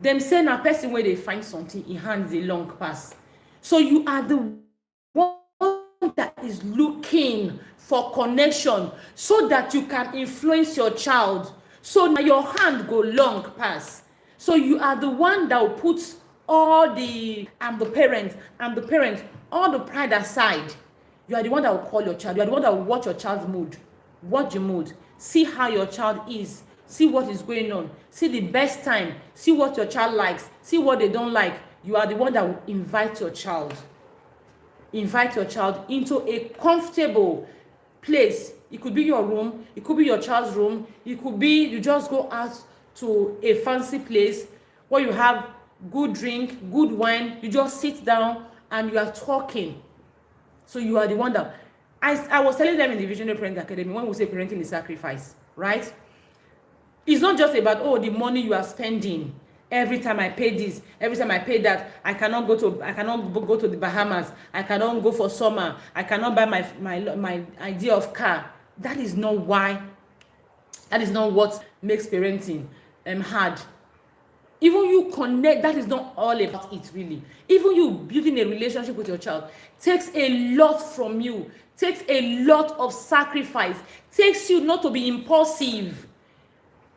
Them say a person where they find something, he hands a long pass. So you are the one that is looking for connection, so that you can influence your child. So now your hand go long pass. So you are the one that will put all the parent, all the pride aside. You are the one that will call your child. You are the one that will watch your child's mood. Watch your mood. See how your child is. See what is going on. See the best time. See what your child likes. See what they don't like. You are the one that will invite your child. Invite your child into a comfortable place. It could be your room. It could be your child's room. It could be you just go out to a fancy place where you have good drink, good wine. You just sit down and you are talking. So you are the one that... I was telling them in the Visionary Parent Academy, when we say parenting is sacrifice, right? It's not just about, oh, the money you are spending. Every time I pay this, every time I pay that, I cannot go to the Bahamas. I cannot go for summer. I cannot buy my idea of car. That is not why. That is not what makes parenting hard. Even you connect, that is not all about it really. Even you building a relationship with your child takes a lot from you, takes a lot of sacrifice, takes you not to be impulsive.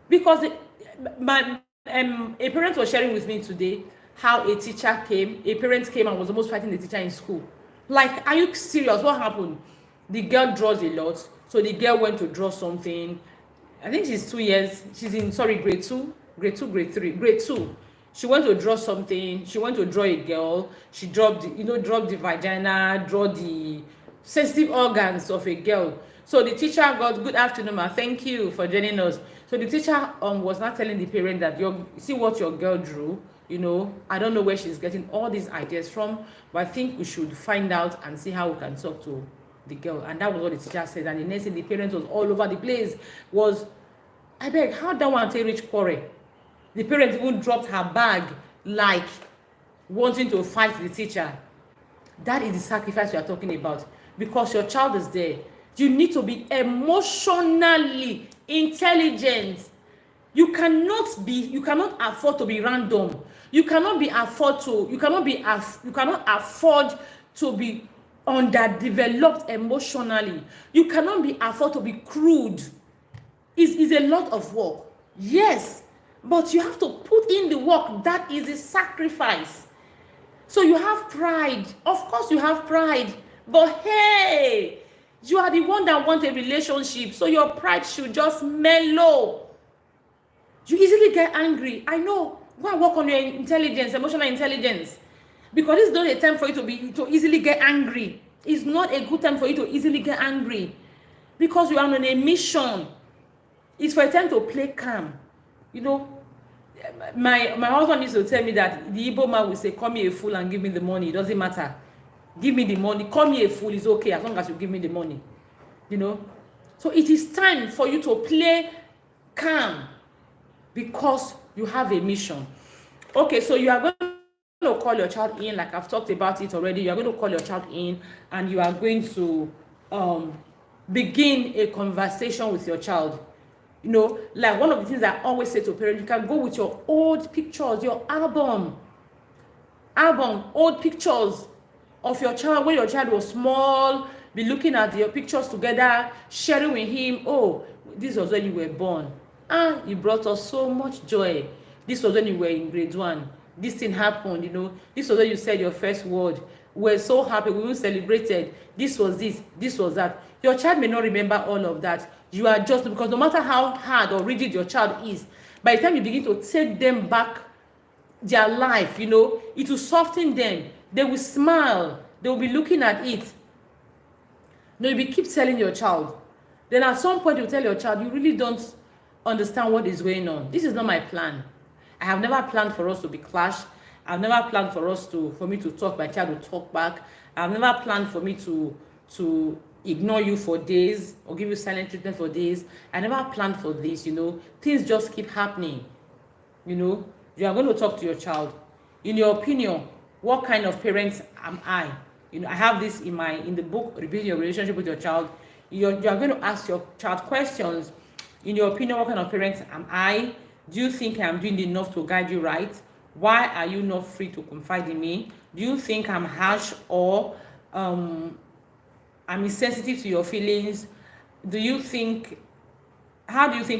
Because a parent was sharing with me today how a parent came and was almost fighting the teacher in school. Like, are you serious? What happened? The girl draws a lot, so the girl went to draw something. I think she's 2 years. She's in grade 2, grade 2. She went to draw something. She went to draw a girl. She dropped the vagina, draw the sensitive organs of a girl. So the teacher got, good afternoon, ma. Thank you for joining us. So the teacher was not telling the parent that see what your girl drew. I don't know where she's getting all these ideas from, but I think we should find out and see how we can talk to the girl. And that was what the teacher said. And the next thing, the parent was all over the place. I beg, how that one take reach quarrel? The parent even dropped her bag, like wanting to fight the teacher. That is the sacrifice we are talking about, because your child is there. You need to be emotionally intelligent. You cannot afford to be random. You cannot afford to be underdeveloped emotionally. You cannot be afford to be crude. It's a lot of work. Yes, but you have to put in the work. That is a sacrifice. So you have pride. Of course you have pride. But hey, you are the one that wants a relationship. So your pride should just mellow. You easily get angry. I know. Go and work on your intelligence, emotional intelligence. Because this is not a time for you to easily get angry. It's not a good time for you to easily get angry. Because you are on a mission. It's for a time to play calm. You know, my husband used to tell me that the Igbo man will say, call me a fool and give me the money. It doesn't matter. Give me the money. Call me a fool is okay as long as you give me the money. You know. So it is time for you to play calm, because you have a mission. Okay, so you are going to call your child in, like I've talked about it already. You are going to call your child in, and you are going to begin a conversation with your child. You know, like one of the things I always say to parents, you can go with your old pictures, your album, old pictures of your child when your child was small. Be looking at your pictures together, sharing with him. Oh, this was when you were born. You brought us so much joy. This was when you were in grade 1. This thing happened, you know. This was when you said your first word. We're so happy. We even celebrated. This was this. This was that. Your child may not remember all of that. You are just, because no matter how hard or rigid your child is, by the time you begin to take them back their life, you know, it will soften them. They will smile. They will be looking at it. No, you keep telling your child. Then at some point you tell your child, you really don't understand what is going on. This is not my plan. I have never planned for us to be clashed. I've never planned for me to talk, my child will talk back. I've never planned for me to ignore you for days or give you silent treatment for days. I never planned for this, you know. Things just keep happening. You know, you are going to talk to your child. In your opinion, what kind of parents am I? You know, I have this in the book, Rebuilding Your Relationship with Your Child. You are going to ask your child questions. In your opinion, what kind of parent am I? Do you think I'm doing enough to guide you right? Why are you not free to confide in me? Do you think I'm harsh or I'm insensitive to your feelings? How do you think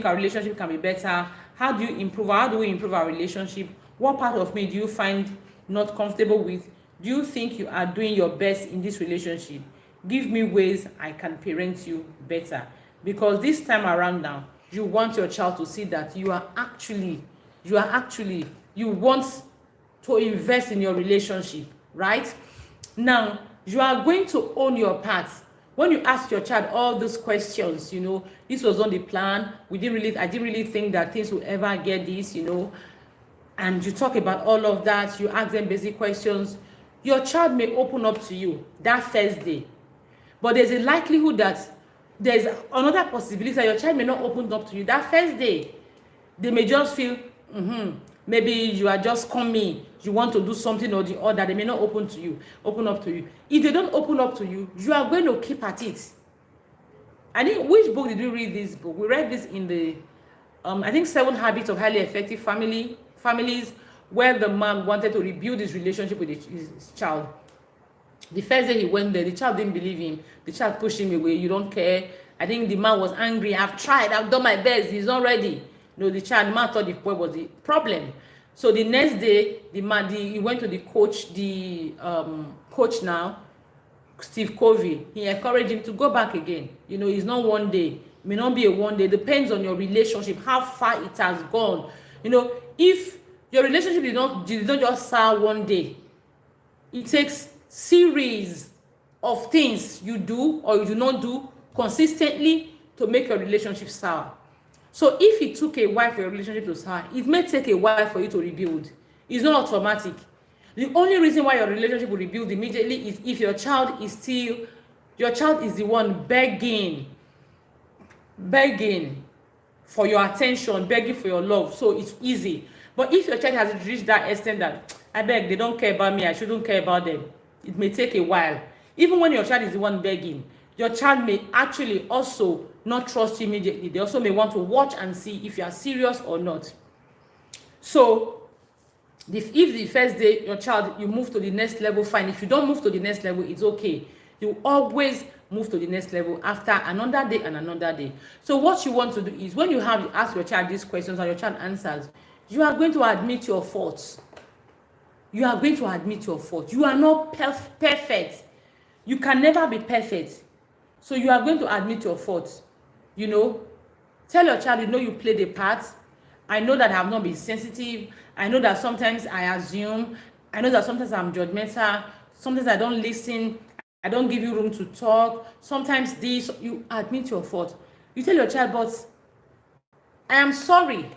our relationship can be better? How do we improve our relationship? What part of me do you find not comfortable with? Do you think you are doing your best in this relationship? Give me ways I can parent you better. Because this time around now, you want your child to see that you want to invest in your relationship, right? Now, you are going to own your part. When you ask your child all those questions, you know, this was on the plan. I didn't really think that things would ever get this, you know, and you talk about all of that, you ask them basic questions, your child may open up to you that first day. But there's a likelihood that there's another possibility that your child may not open up to you that first day. They may just feel, maybe you are just coming, you want to do something or the other. They may not open up to you. If they don't open up to you, you are going to keep at it. I think, which book did we read this book? We read this in the, I think 7 Habits of Highly Effective Families, where the man wanted to rebuild his relationship with his child. The first day he went there, the child didn't believe him. The child pushed him away. You don't care. I think the man was angry. I've tried. I've done my best. He's not ready. No, the man thought the boy was the problem. So the next day, he went to the coach, coach now, Steve Covey. He encouraged him to go back again. You know, it's not one day. It may not be a one day. It depends on your relationship, how far it has gone. You know, if your relationship did not just start one day, it takes series of things you do or you do not do consistently to make your relationship sour. So if it took a while for your relationship to sour, it may take a while for you to rebuild. It's not automatic. The only reason why your relationship will rebuild immediately is if your child is the one begging for your attention, begging for your love. So it's easy. But if your child has reached that extent that, I beg, they don't care about me, I shouldn't care about them, It may take a while. Even when your child is the one begging, your child may actually also not trust you immediately. They also may want to watch and see if you are serious or not. So if the first day your child, you move to the next level, fine. If you don't move to the next level, it's okay. You always move to the next level after another day and another day. So what you want to do is, when you have ask your child these questions and your child answers, you are going to admit your faults. You are going to admit your fault. You are not perfect. You can never be perfect. So you are going to admit your fault. You know, tell your child, you played a part. I know that I have not been sensitive. I know that sometimes I assume. I know that sometimes I'm judgmental. Sometimes I don't listen. I don't give you room to talk. Sometimes this, you admit your fault. You tell your child, but I am sorry,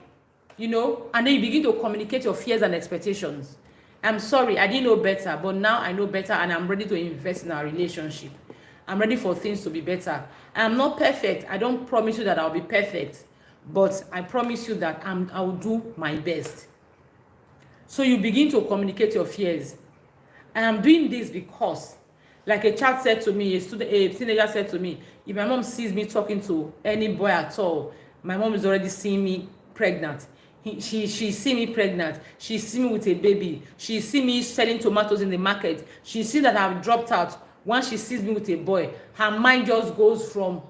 and then you begin to communicate your fears and expectations. I'm sorry, I didn't know better, but now I know better, and I'm ready to invest in our relationship. I'm ready for things to be better. I'm not perfect. I don't promise you that I'll be perfect, but I promise you that I will do my best. So you begin to communicate your fears. And I'm doing this because, like a child said to me, a teenager said to me, if my mom sees me talking to any boy at all, my mom is already seeing me pregnant. She see me pregnant. She see me with a baby. She see me selling tomatoes in the market. She see that I've dropped out. Once she sees me with a boy, her mind just goes from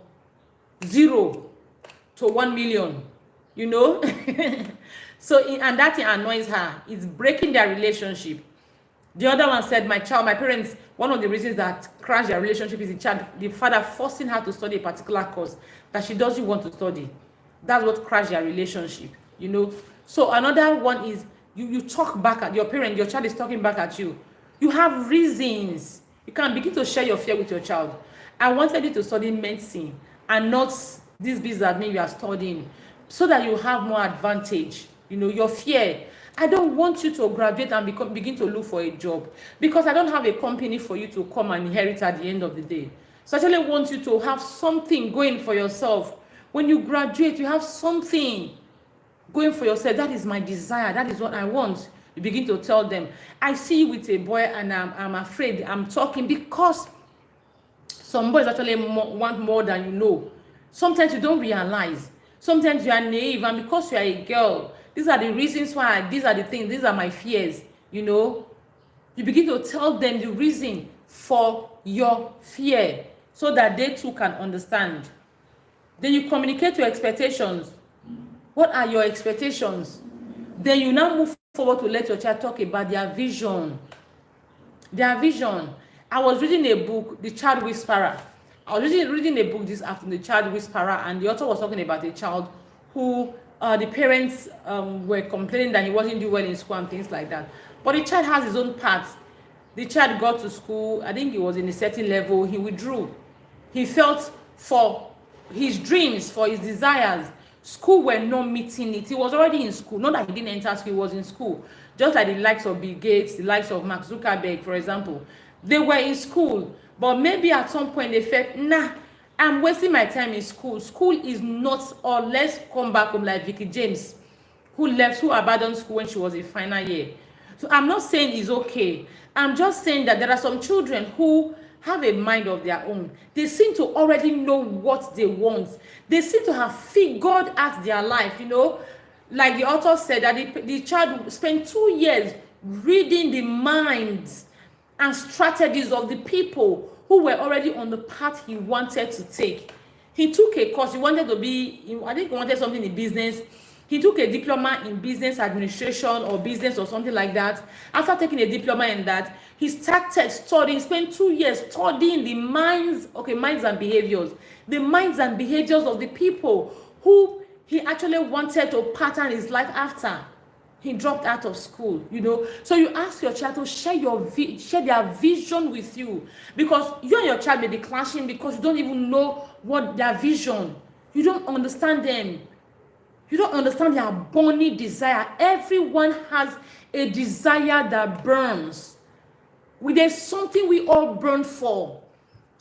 0 to 1 million, So, and that thing annoys her. It's breaking their relationship. The other one said, my parents, one of the reasons that crashed their relationship is the father forcing her to study a particular course that she doesn't want to study. That's what crashed their relationship, So another one is, you talk back at your parent, your child is talking back at you. You have reasons. You can begin to share your fear with your child. I wanted you to study medicine and not this business that maybe you are studying, so that you have more advantage. Your fear. I don't want you to graduate and begin to look for a job, because I don't have a company for you to come and inherit at the end of the day. So I actually want you to have something going for yourself. When you graduate, you have something going for yourself. That is my desire. That is what I want. You begin to tell them, I see you with a boy and I'm afraid. I'm talking because some boys actually want more than you know. Sometimes you don't realize. Sometimes you are naive, and because you are a girl, these are the reasons why, these are the things, these are my fears, You begin to tell them the reason for your fear, so that they too can understand. Then you communicate your expectations. What are your expectations? Then you now move forward to let your child talk about their vision. Their vision. I was reading a book, The Child Whisperer. I was reading a book this afternoon, The Child Whisperer, and the author was talking about a child who the parents were complaining that he wasn't doing well in school and things like that. But the child has his own path. The child got to school, I think he was in a certain level, he withdrew. He felt for his dreams, for his desires, school were not meeting it. He was already in school. Not that he didn't enter school, he was in school. Just like the likes of Bill Gates, the likes of Mark Zuckerberg, for example. They were in school, but maybe at some point they felt, nah, I'm wasting my time in school. School is not, or let's come back home like Vicky James, who abandoned school when she was in final year. So I'm not saying it's okay. I'm just saying that there are some children who have a mind of their own. They seem to already know what they want. They seem to have figured out their life, Like the author said, that the child spent 2 years reading the minds and strategies of the people who were already on the path he wanted to take. He took a course. He wanted to be, I think he wanted something in business. He took a diploma in business administration or business or something like that. After taking a diploma in that, he started studying, spent 2 years studying the minds and behaviors. The minds and behaviors of the people who he actually wanted to pattern his life after. He dropped out of school, So you ask your child to share their vision with you, because you and your child may be clashing because you don't even know what their vision. You don't understand them. You don't understand their burning desire. Everyone has a desire that burns. There's something we all burn for.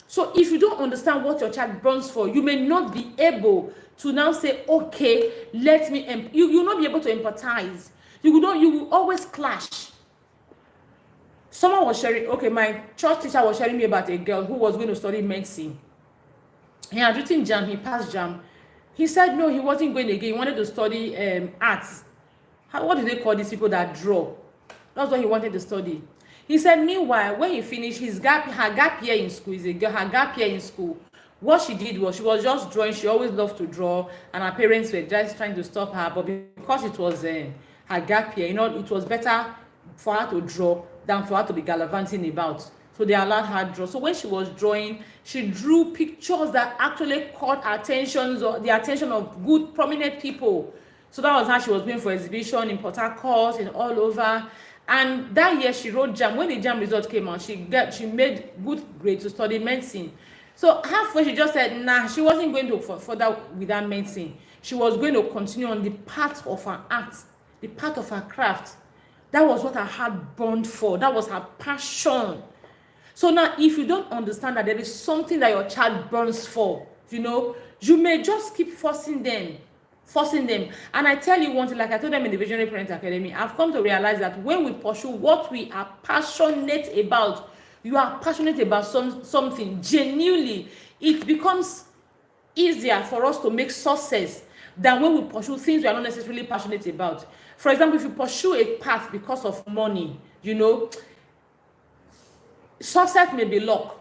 So if you don't understand what your child burns for, you may not be able to now say, okay, let me, you will not be able to empathize. You will always clash. Someone was sharing, okay, my church teacher was sharing me about a girl who was going to study medicine. He had written JAM, he passed JAM. He said no, he wasn't going again. He wanted to study arts. What do they call these people that draw? That's what he wanted to study. He said, meanwhile, when he finished her gap year in school, is a girl, her gap year in school, what she did was she was just drawing. She always loved to draw, and her parents were just trying to stop her. But because it was her gap year, it was better for her to draw than for her to be gallivanting about. So they allowed her to draw. So when she was drawing, she drew pictures that actually caught the attention of good, prominent people. So that was how she was going for exhibition in Port Harcourt and all over. And that year she wrote JAM. When the JAM result came out, she made good grades to study medicine. So halfway she just said, nah, she wasn't going to further with that medicine. She was going to continue on the path of her art, the path of her craft. That was what her heart burned for. That was her passion. So now, if you don't understand that there is something that your child burns for, you may just keep forcing them. And I tell you one thing, like I told them in the Visionary Parent Academy, I've come to realize that when we pursue what we are passionate about, you are passionate about something genuinely, it becomes easier for us to make success than when we pursue things we are not necessarily passionate about. For example, if you pursue a path because of money, success may be luck.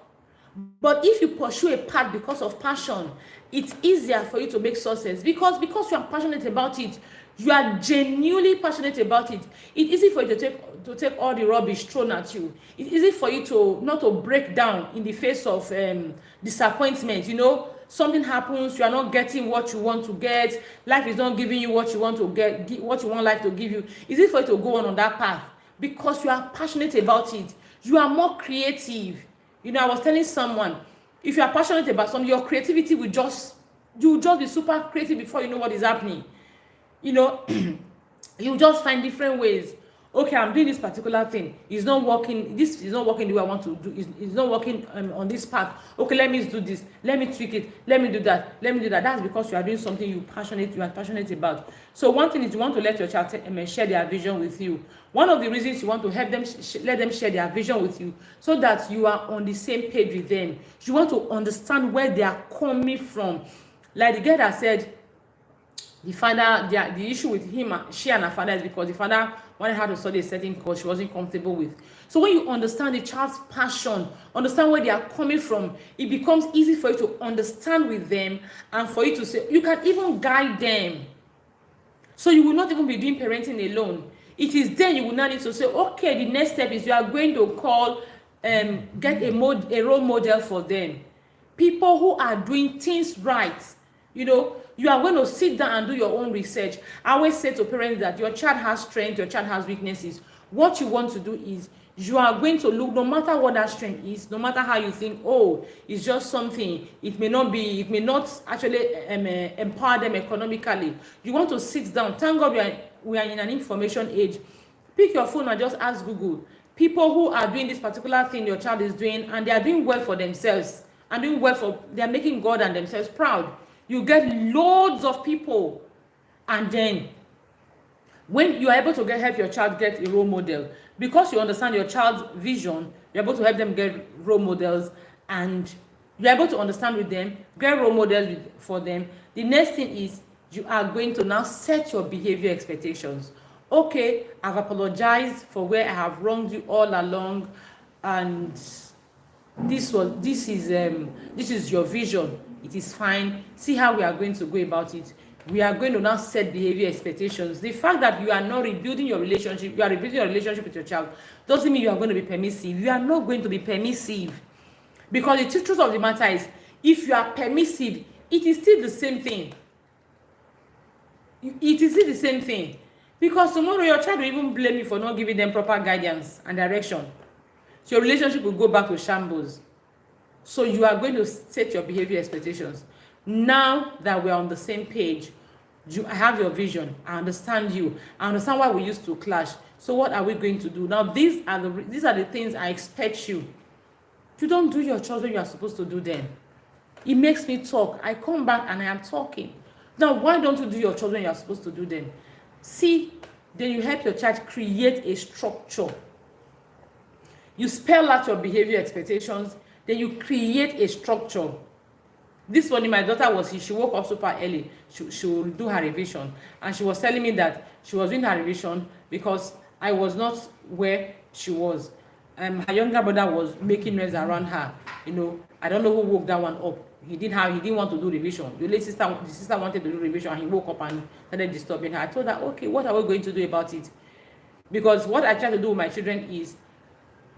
But if you pursue a path because of passion, it's easier for you to make success because you are passionate about it. You are genuinely passionate about it. It's easy for you to take all the rubbish thrown at you. It's easy for you to not to break down in the face of disappointment. Something happens, you are not getting what you want to get. Life is not giving you what you want to get, what you want life to give you. It's easy for you to go on that path because you are passionate about it. You are more creative. I was telling someone, if you are passionate about something, your creativity will just be super creative before you know what is happening. You just find different ways. Okay, I'm doing this particular thing. It's not working. This is not working the way I want to do. It's not working on this path. Okay, let me do this. Let me tweak it. Let me do that. That's because you are doing something you are passionate about. So one thing is you want to let your child share their vision with you. One of the reasons you want to help them, let them share their vision with you, so that you are on the same page with them. You want to understand where they are coming from. Like the girl that said, the father, the issue with she and her father is because the father wanted her to study a certain course she wasn't comfortable with. So when you understand the child's passion, understand where they are coming from, it becomes easy for you to understand with them and for you to say, you can even guide them. So you will not even be doing parenting alone. It is then you will not need to say, okay, the next step is you are going to call, get a role model for them. People who are doing things right. You are going to sit down and do your own research. I always say to parents that your child has strengths, your child has weaknesses. What you want to do is you are going to look, no matter what that strength is, no matter how you think, it's just something, it may not actually empower them economically. You want to sit down. Thank God we are in an information age. Pick your phone and just ask Google. People who are doing this particular thing your child is doing, and they are doing well for themselves, and they are making God and themselves proud. You get loads of people, and then when you are able to help your child get a role model, because you understand your child's vision, you're able to help them get role models, and you're able to understand with them, get role models for them. The next thing is you are going to now set your behavior expectations. Okay, I've apologized for where I have wronged you all along, and this is your vision. It is fine. See how we are going to go about it. We are going to now set behavior expectations. The fact that you are not rebuilding your relationship, with your child, doesn't mean you are going to be permissive. You are not going to be permissive. Because the truth of the matter is, if you are permissive, it is still the same thing. It is still the same thing. Because tomorrow your child will even blame you for not giving them proper guidance and direction. So your relationship will go back to shambles. So you are going to set your behavior expectations. Now that we're on the same page, I have your vision. I understand you. I understand why we used to clash. So what are we going to do? Now these are the things I expect you. You don't do your chores when you are supposed to do them. It makes me talk. I come back and I am talking. Now why don't you do your chores when you are supposed to do them? See, then you help your child create a structure. You spell out your behavior expectations, then you create a structure. This morning, my daughter she woke up super early. She will do her revision, and she was telling me that she was doing her revision because I was not where she was. Her younger brother was making noise around her. I don't know who woke that one up. He didn't want to do revision. The sister wanted to do revision, and he woke up and started disturbing her. I told her, okay, what are we going to do about it? Because what I try to do with my children is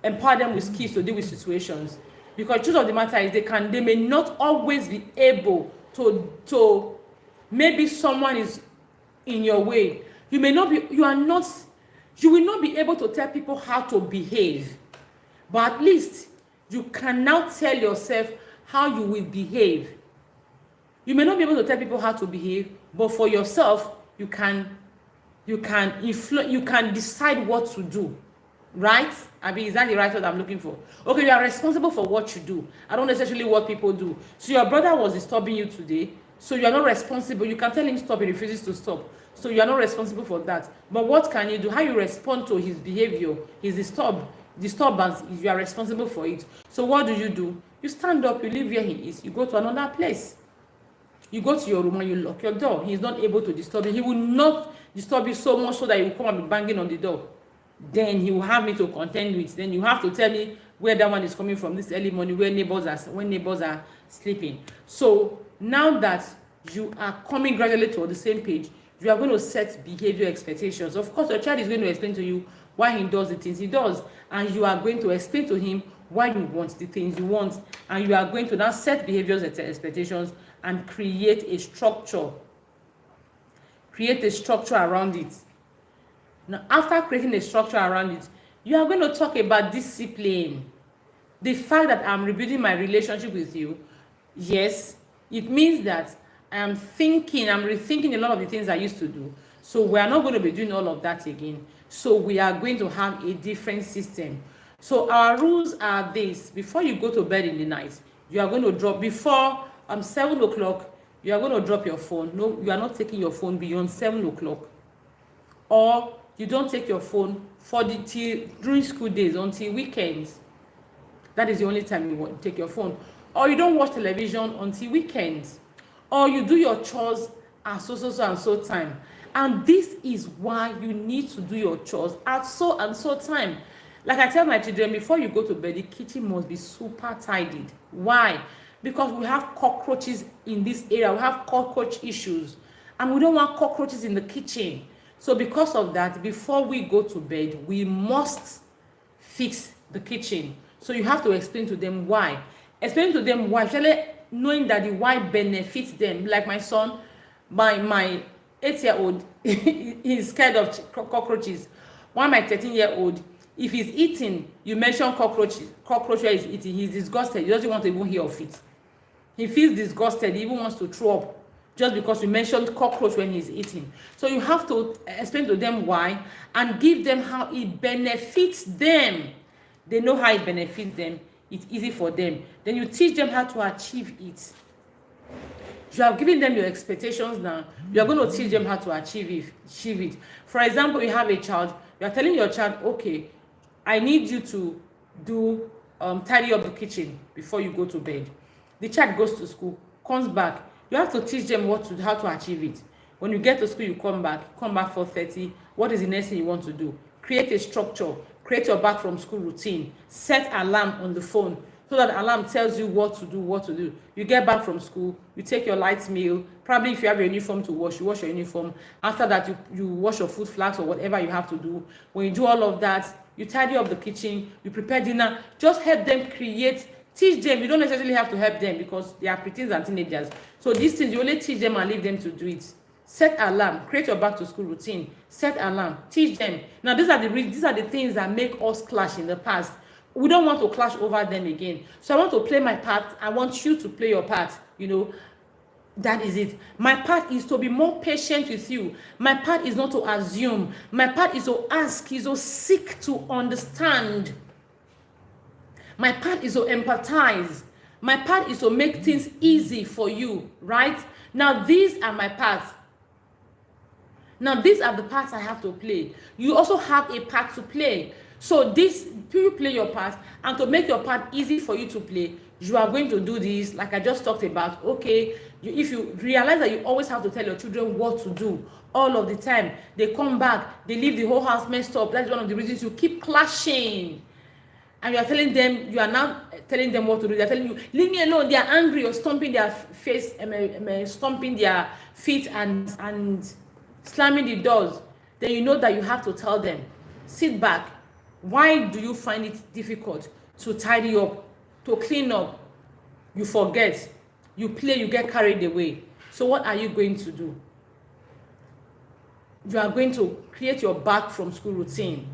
empower them with skills to deal with situations. Because the truth of the matter is they may not always be able to maybe someone is in your way. You will not be able to tell people how to behave. But at least you can now tell yourself how you will behave. You may not be able to tell people how to behave, but for yourself, you can decide what to do. Right? I mean, is that the right word I'm looking for? Okay, you are responsible for what you do. I don't necessarily what people do. So your brother was disturbing you today, so you are not responsible. You can tell him stop, he refuses to stop. So you are not responsible for that. But what can you do? How you respond to his behavior, his disturbance, if you are responsible for it. So what do? You stand up, you leave where he is, you go to another place. You go to your room and you lock your door. He is not able to disturb you. He will not disturb you so much so that you will come and be banging on the door. Then he will have me to contend with. Then you have to tell me where that one is coming from this early morning, when neighbors are sleeping. So now that you are coming gradually to the same page, you are going to set behavior expectations. Of course, your child is going to explain to you why he does the things he does, and you are going to explain to him why you want the things you want, and you are going to now set behavior expectations and create a structure. Create a structure around it. Now, after creating a structure around it, you are going to talk about discipline. The fact that I'm rebuilding my relationship with you, yes, it means that I'm rethinking a lot of the things I used to do. So we are not going to be doing all of that again. So we are going to have a different system. So our rules are this: before you go to bed in the night, you are going to drop before 7 o'clock. You are going to drop your phone. No, you are not taking your phone beyond 7 o'clock. Or you don't take your phone during school days until weekends. That is the only time you take your phone. Or you don't watch television until weekends. Or you do your chores at so time. And this is why you need to do your chores at so and so time. Like I tell my children, before you go to bed, the kitchen must be super tidied. Why? Because we have cockroaches in this area. We have cockroach issues. And we don't want cockroaches in the kitchen. So because of that, before we go to bed, we must fix the kitchen. So you have to explain to them why. Explain to them why, actually knowing that the why benefits them. Like my son, my 8-year-old, he's scared of cockroaches. While my 13-year-old, if he's eating, you mention cockroach where he's eating, he's disgusted. He doesn't want to even hear of it. He feels disgusted. He even wants to throw up just because you mentioned cockroach when he's eating. So you have to explain to them why and give them how it benefits them. They know how it benefits them. It's easy for them. Then you teach them how to achieve it. You have given them your expectations now. You are going to teach them how to achieve it. For example, you have a child. You are telling your child, okay, I need you to do tidy up the kitchen before you go to bed. The child goes to school, comes back. You have to teach them how to achieve it. When you get to school, you come back 4:30. What is the next thing you want to do? Create a structure. Create your back from school routine. Set alarm on the phone so that alarm tells you what to do. You get back from school, you take your light meal. Probably if you have your uniform to wash, you wash your uniform. After that, you wash your food flags or whatever you have to do. When you do all of that, you tidy up the kitchen, you prepare dinner. Just help them teach them. You don't necessarily have to help them because they are preteens and teenagers. So these things, you only teach them and leave them to do it. Set alarm. Create your back to school routine. Set alarm. Teach them. Now, these are the things that make us clash in the past. We don't want to clash over them again. So I want to play my part. I want you to play your part. That is it. My part is to be more patient with you. My part is not to assume. My part is to ask, is to seek to understand. My part is to empathize. My part is to make things easy for you, right? Now, these are my parts. Now, these are the parts I have to play. You also have a part to play. So you play your part, and to make your part easy for you to play, you are going to do this like I just talked about. Okay, if you realize that you always have to tell your children what to do all of the time, they come back, they leave the whole house messed up. That's one of the reasons you keep clashing. And you are telling them, you are now telling them what to do. They are telling you, leave me alone. They are angry. You're stomping their face, stomping their feet and slamming the doors. Then you know that you have to tell them, sit back. Why do you find it difficult to tidy up, to clean up? You forget. You play, you get carried away. So what are you going to do? You are going to create your back from school routine.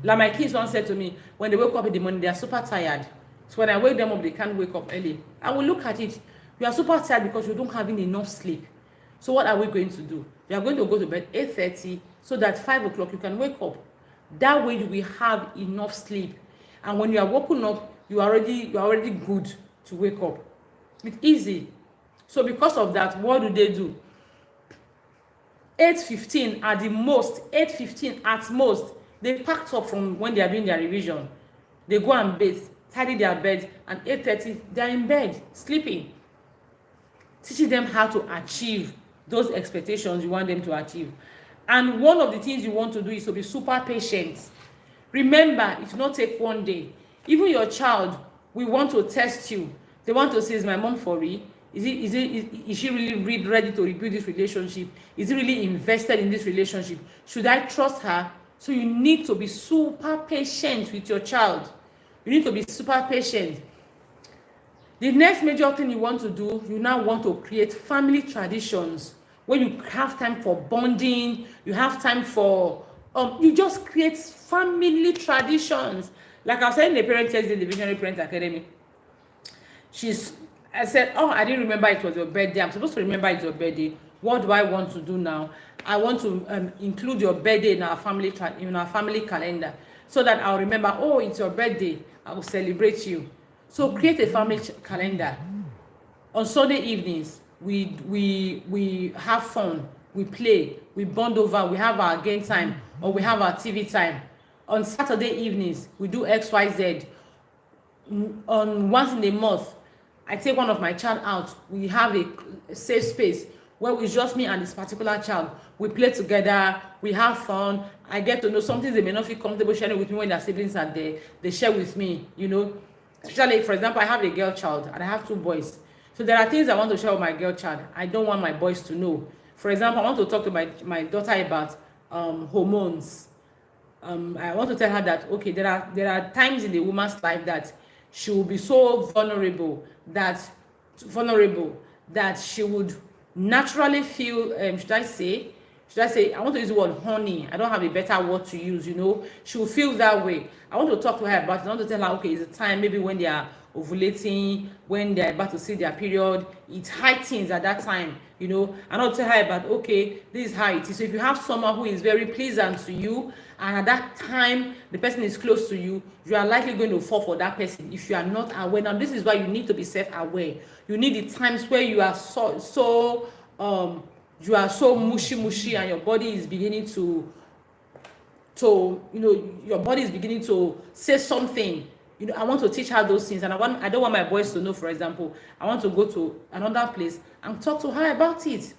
Like my kids once said to me, when they wake up in the morning, they are super tired. So when I wake them up, they can't wake up early. I will look at it. You are super tired because you don't have enough sleep. So what are we going to do? You are going to go to bed 8:30 so that 5 o'clock you can wake up. That way you will have enough sleep. And when you are woken up, you are already good to wake up. It's easy. So because of that, what do? 8:15 at the most, 8:15 at most, they packed up from when they are doing their revision. They go and bathe, tidy their bed, and 8:30 they are in bed sleeping. Teaching them how to achieve those expectations you want them to achieve. And one of the things you want to do is to be super patient. Remember, it will not take one day. Even your child, we want to test you. They want to say, is my mom for real? Is she really ready to rebuild this relationship? Is he really invested in this relationship? Should I trust her? So you need to be super patient with your child. You need to be super patient. The next major thing you want to do, you now want to create family traditions where you have time for bonding, you have time for, you just create family traditions. Like I was saying, the parent tells the Visionary Parent Academy, I said, oh, I didn't remember it was your birthday. I'm supposed to remember it's your birthday. What do I want to do now? I want to include your birthday in our family calendar so that I'll remember, oh, it's your birthday. I will celebrate you. So create a family calendar. On Sunday evenings, we have fun, we play, we bond over, we have our game time, or we have our TV time. On Saturday evenings, we do XYZ. On once in a month, I take one of my child out. We have a safe space where it's just me and this particular child. We play together, we have fun. I get to know some things they may not feel comfortable sharing with me when their siblings are there. They share with me, you know. Especially, for example, I have a girl child and I have 2 boys. So there are things I want to share with my girl child. I don't want my boys to know. For example, I want to talk to my daughter about hormones. I want to tell her that, okay, there are times in the woman's life that she will be so vulnerable that she would naturally feel, should I say, I want to use the word honey. I don't have a better word to use, you know. She will feel that way. I want to talk to her about it. I want to tell her, okay, it's a time maybe when they are ovulating, when they're about to see their period, it heightens at that time, you know. And I'll tell her about, okay, this is how it is. So if you have someone who is very pleasant to you, and at that time the person is close to you, you are likely going to fall for that person if you are not aware. Now this is why you need to be self-aware. You need the times where you are so mushy and your body is beginning to your body is beginning to say something. You know, I want to teach her those things, and I don't want my boys to know. For example, I want to go to another place and talk to her about it.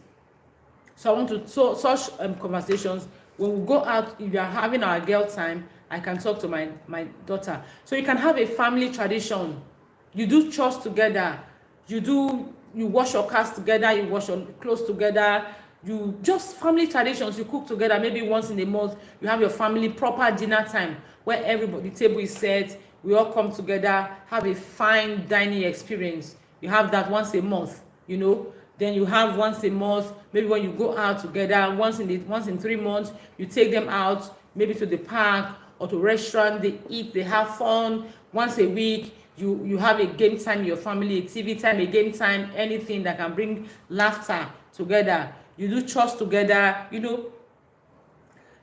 So I want to such conversations. When we go out, if you are having our girl time, I can talk to my daughter. So you can have a family tradition. You do chores together. You wash your cars together. You wash your clothes together. You just family traditions. You cook together. Maybe once in a month, you have your family proper dinner time where everybody, the table is set. We all come together, have a fine dining experience. You have that once a month, you know. Then you have once a month, maybe when you go out together, once in 3 months, you take them out, maybe to the park or to a restaurant. They eat, they have fun. Once a week, you have a game time in your family, a TV time, a game time, anything that can bring laughter together. You do chores together, you know.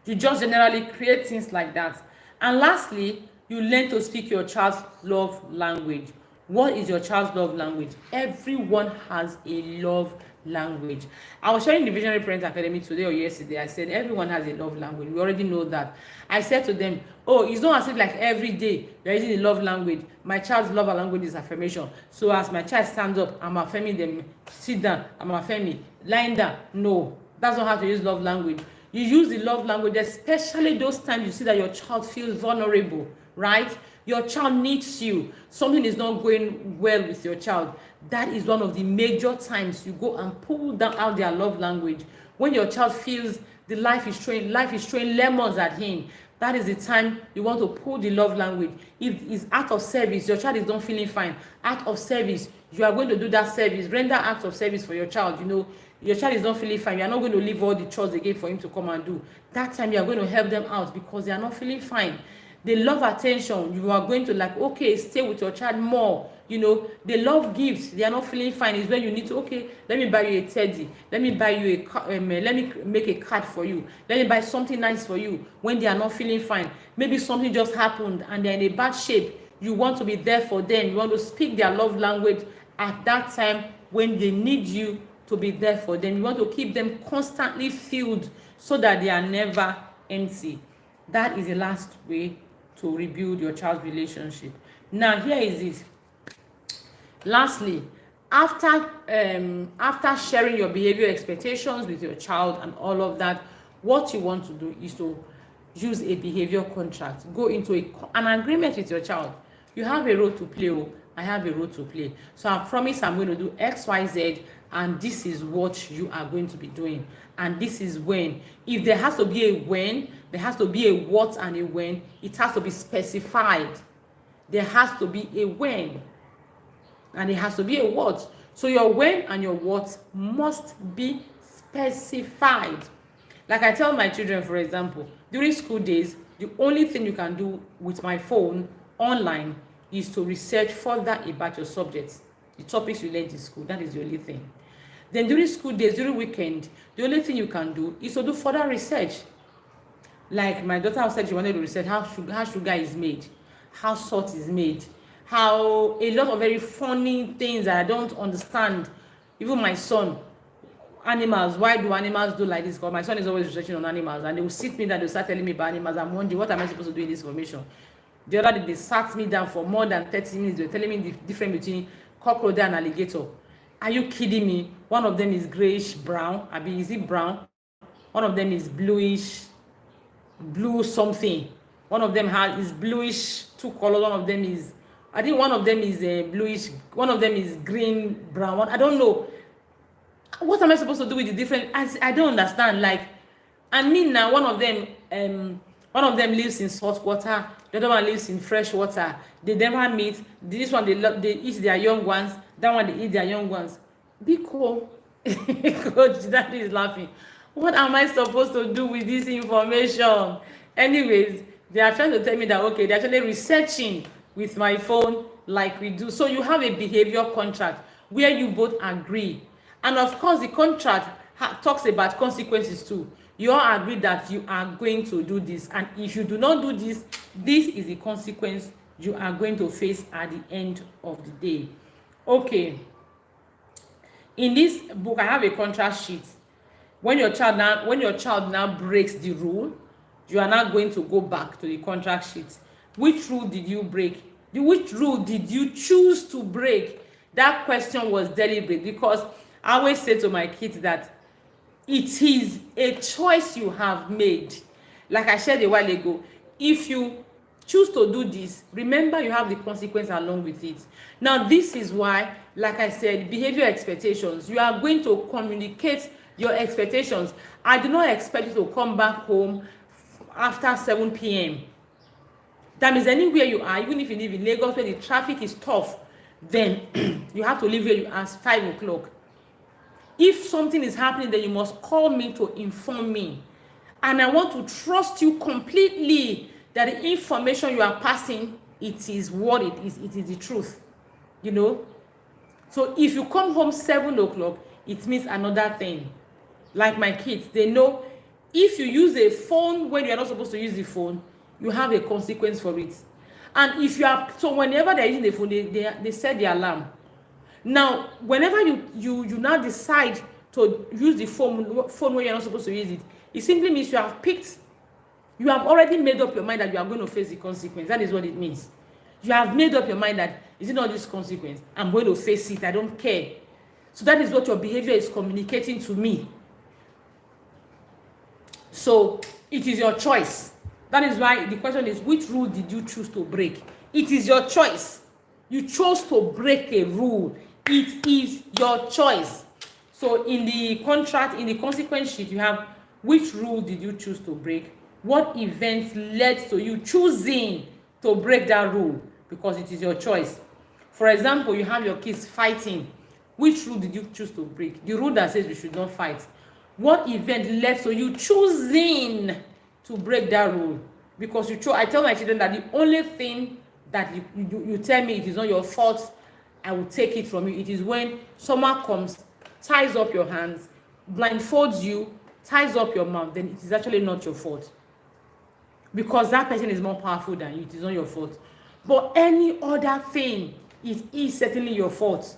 You just generally create things like that. And lastly, you learn to speak your child's love language. What is your child's love language? Everyone has a love language. I was sharing the Visionary Parent Academy today or yesterday. I said everyone has a love language. We already know that. I said to them, oh, it's not as if like every day you're using the love language. My child's love language is affirmation. So as my child stands up, I'm affirming them. Sit down, I'm affirming. Lying down, no. That's not how to use love language. You use the love language, especially those times you see that your child feels vulnerable, right? Your child needs you. Something is not going well with your child. That is one of the major times you go and pull down out their love language. When your child feels the life is throwing lemons at him, that is the time you want to pull the love language. If it's act of service, your child is not feeling fine. Act of service, you are going to do that service. Render act of service for your child. You know, your child is not feeling fine. You are not going to leave all the chores they gave for him to come and do. That time you are going to help them out because they are not feeling fine. They love attention. You are going to like, okay, stay with your child more. You know, they love gifts. They are not feeling fine. It's when you need to, okay, let me buy you a teddy. Let me buy you let me make a card for you. Let me buy something nice for you when they are not feeling fine. Maybe something just happened and they're in a bad shape. You want to be there for them. You want to speak their love language at that time when they need you to be there for them. You want to keep them constantly filled so that they are never empty. That is the last way to rebuild your child's relationship. Now here is it. Lastly, after sharing your behavior expectations with your child and all of that, what you want to do is to use a behavior contract. Go into an agreement with your child. You have a role to play. Oh, I have a role to play. So I promise I'm going to do X, Y, Z, and this is what you are going to be doing. And this is when. If there has to be a when, there has to be a what and a when. It has to be specified. There has to be a when. And it has to be a what. So your when and your what must be specified. Like I tell my children, for example, during school days, the only thing you can do with my phone online is to research further about your subjects, the topics you learned in school. That is the only thing. Then during school days, during weekend, the only thing you can do is to do further research. Like my daughter said she wanted to research how sugar is made, how salt is made, how a lot of very funny things that I don't understand. Even my son, animals, why do animals do like this? Because my son is always researching on animals, and they will sit me down, they will start telling me about animals. I'm wondering, what am I supposed to do in this information? The other day they sat me down for more than 30 minutes. They were telling me the difference between crocodile and alligator. Are you kidding me? One of them is grayish brown. I mean, is it brown? One of them is bluish, blue something. One of them is bluish, two colors. One of them is, I think one of them is bluish. One of them is green, brown. I don't know. What am I supposed to do with the different? I don't understand. Like, I mean, now one of them lives in salt water. The other one lives in fresh water. They never meet. This one they eat their young ones. That one they eat their young ones. Because Coach Daddy is laughing. What am I supposed to do with this information? Anyways, they are trying to tell me that okay, they're actually researching with my phone like we do. So you have a behavior contract where you both agree. And of course, the contract talks about consequences too. You all agree that you are going to do this, and if you do not do this, this is the consequence you are going to face at the end of the day. Okay. In this book, I have a contract sheet. When your child now breaks the rule, you are now going to go back to the contract sheet. Which rule did you break? Which rule did you choose to break? That question was deliberate, because I always say to my kids that it is a choice you have made. Like I said a while ago, if you choose to do this, remember you have the consequence along with it. Now, this is why, like I said, behavior expectations, you are going to communicate your expectations. I do not expect you to come back home after 7 p.m. That means anywhere you are, even if you live in Lagos where the traffic is tough, then you have to leave where you are 5 o'clock. If something is happening, then you must call me to inform me. And I want to trust you completely that the information you are passing, it is what it is. It is the truth, you know. So if you come home 7 o'clock, it means another thing. Like my kids, they know if you use a phone when you are not supposed to use the phone, you have a consequence for it. And if you are, so whenever they're using the phone, they set the alarm. Now, whenever you now decide to use the phone when you're not supposed to use it, it simply means you have already made up your mind that you are going to face the consequence. That is what it means. You have made up your mind that, is it not this consequence? I'm going to face it. I don't care. So that is what your behavior is communicating to me. So it is your choice. That is why the question is, which rule did you choose to break? It is your choice. You chose to break a rule. It is your choice. So in the contract, in the consequence sheet, you have, which rule did you choose to break? What events led to you choosing to break that rule? Because it is your choice. For example, you have your kids fighting. Which rule did you choose to break? The rule that says you should not fight. What event led to you choosing to break that rule? Because I tell my children that the only thing that you tell me it is not your fault, I will take it from you. It is when someone comes, ties up your hands, blindfolds you, ties up your mouth, then it is actually not your fault. Because that person is more powerful than you, it is not your fault. But any other thing, it is certainly your fault.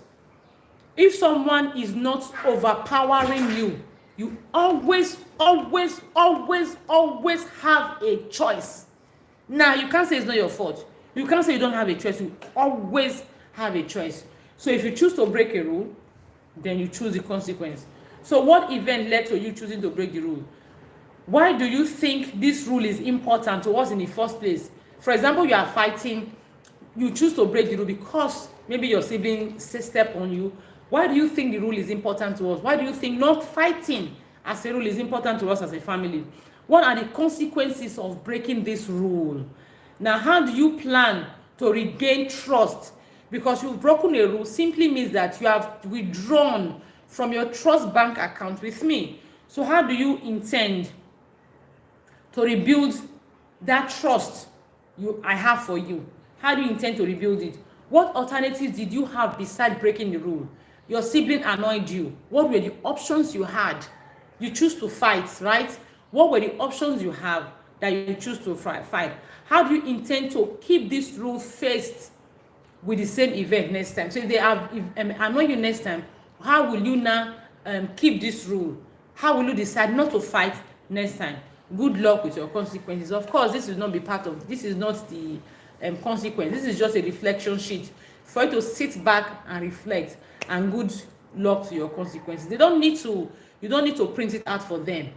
If someone is not overpowering you, you always have a choice. Now, you can't say it's not your fault. You can't say you don't have a choice. You always have a choice. So if you choose to break a rule, then you choose the consequence. So what event led to you choosing to break the rule? Why do you think this rule is important to us in the first place? For example, you are fighting, you choose to break the rule because maybe your sibling step on you. Why do you think the rule is important to us? Why do you think not fighting as a rule is important to us as a family? What are the consequences of breaking this rule? Now, how do you plan to regain trust? Because you've broken a rule simply means that you have withdrawn from your trust bank account with me. So how do you intend to rebuild that trust I have for you? How do you intend to rebuild it? What alternatives did you have besides breaking the rule? Your sibling annoyed you. What were the options you had? You choose to fight, right? What were the options you have that you choose to fight? How do you intend to keep this rule faced with the same event next time? So if they annoy you next time, how will you now keep this rule? How will you decide not to fight next time? Good luck with your consequences. Of course, this will not be part of, this is not the consequence. This is just a reflection sheet for you to sit back and reflect, and good luck to your consequences. You don't need to print it out for them.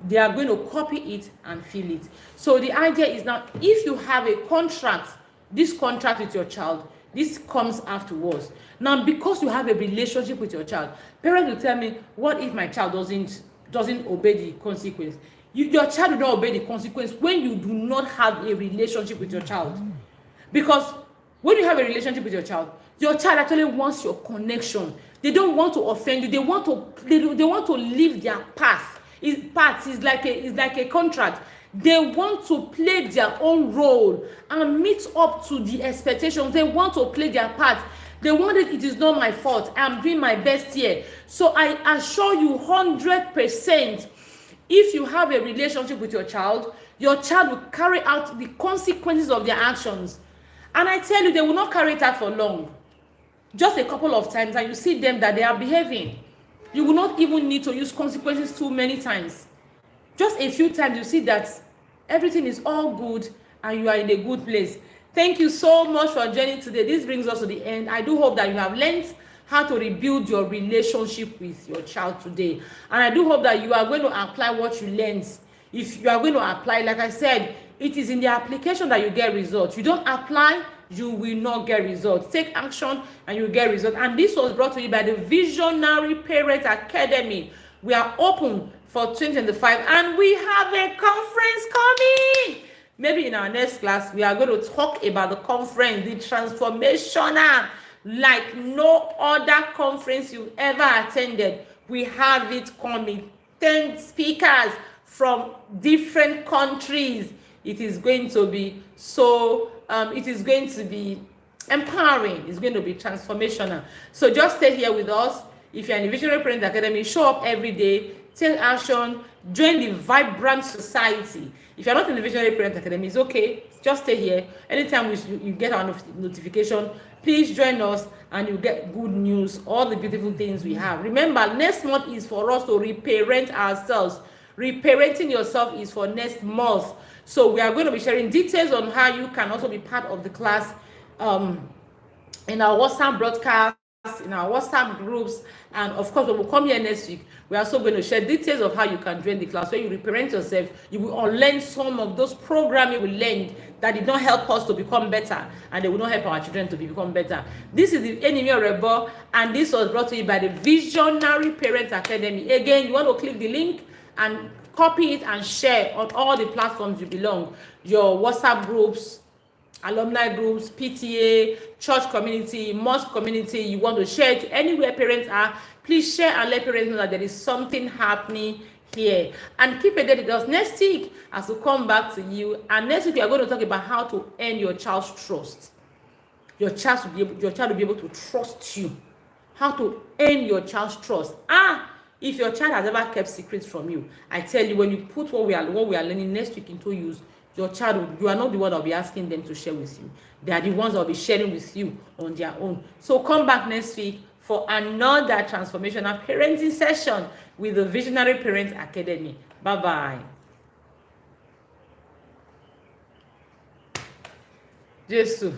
They are going to copy it and fill it. So the idea is now, if you have a contract, this contract with your child, this comes afterwards. Now, because you have a relationship with your child, parents will tell me, what if my child doesn't obey the consequence? Your child will not obey the consequence when you do not have a relationship with your child. Because when you have a relationship with your child actually wants your connection. They don't want to offend you. They want to live their path. It's like a contract. They want to play their own role and meet up to the expectations. They want to play their part. They want it is not my fault. I'm doing my best here. So I assure you 100%, if you have a relationship with your child will carry out the consequences of their actions. And I tell you, they will not carry it out for long. Just a couple of times and you see them that they are behaving. You will not even need to use consequences too many times. Just a few times you see that everything is all good and you are in a good place. Thank you so much for joining today. This brings us to the end. I do hope that you have learned how to rebuild your relationship with your child today. And I do hope that you are going to apply what you learned. If you are going to apply, like I said, it is in the application that you get results. You don't apply, you will not get results. Take action and you get results. And this was brought to you by the Visionary Parent Academy. We are open for 2025 and we have a conference coming. Maybe in our next class, we are going to talk about the conference, the transformational, like no other conference you've ever attended. We have it coming. 10 speakers from different countries. It is going to be it is going to be empowering. It's going to be transformational. So just stay here with us. If you're in the Visionary Parent Academy, show up every day, take action, join the vibrant society. If you're not in the Visionary Parent Academy, it's okay. Just stay here. Anytime you get our notification, Please join us and you get good news, all the beautiful things we have. Remember, next month is for us to reparent ourselves. Reparenting yourself is for next month. So we are going to be sharing details on how you can also be part of the class in our WhatsApp broadcast, in our WhatsApp groups, and of course when we come here next week, we are also going to share details of how you can join the class. When you reparent yourself, you will unlearn some of those programming we learned that did not help us to become better, and they will not help our children to become better. This is the Enemy of Rebel, and this was brought to you by the Visionary Parents Academy. Again, you want to click the link and copy it and share on all the platforms you belong, your WhatsApp groups, alumni groups, PTA, church community, mosque community. You want to share it anywhere parents are. Please share and let parents know that there is something happening here. And keep it there with us next week as we come back to you. And next week we are going to talk about how to earn your child's trust. Your child will be able to trust you. How to earn your child's trust. If your child has ever kept secrets from you, I tell you, when you put what we are learning next week into use, your child, you are not the one that will be asking them to share with you. They are the ones that will be sharing with you on their own. So come back next week for another transformational parenting session with the Visionary Parents Academy. Bye-bye. Jesus.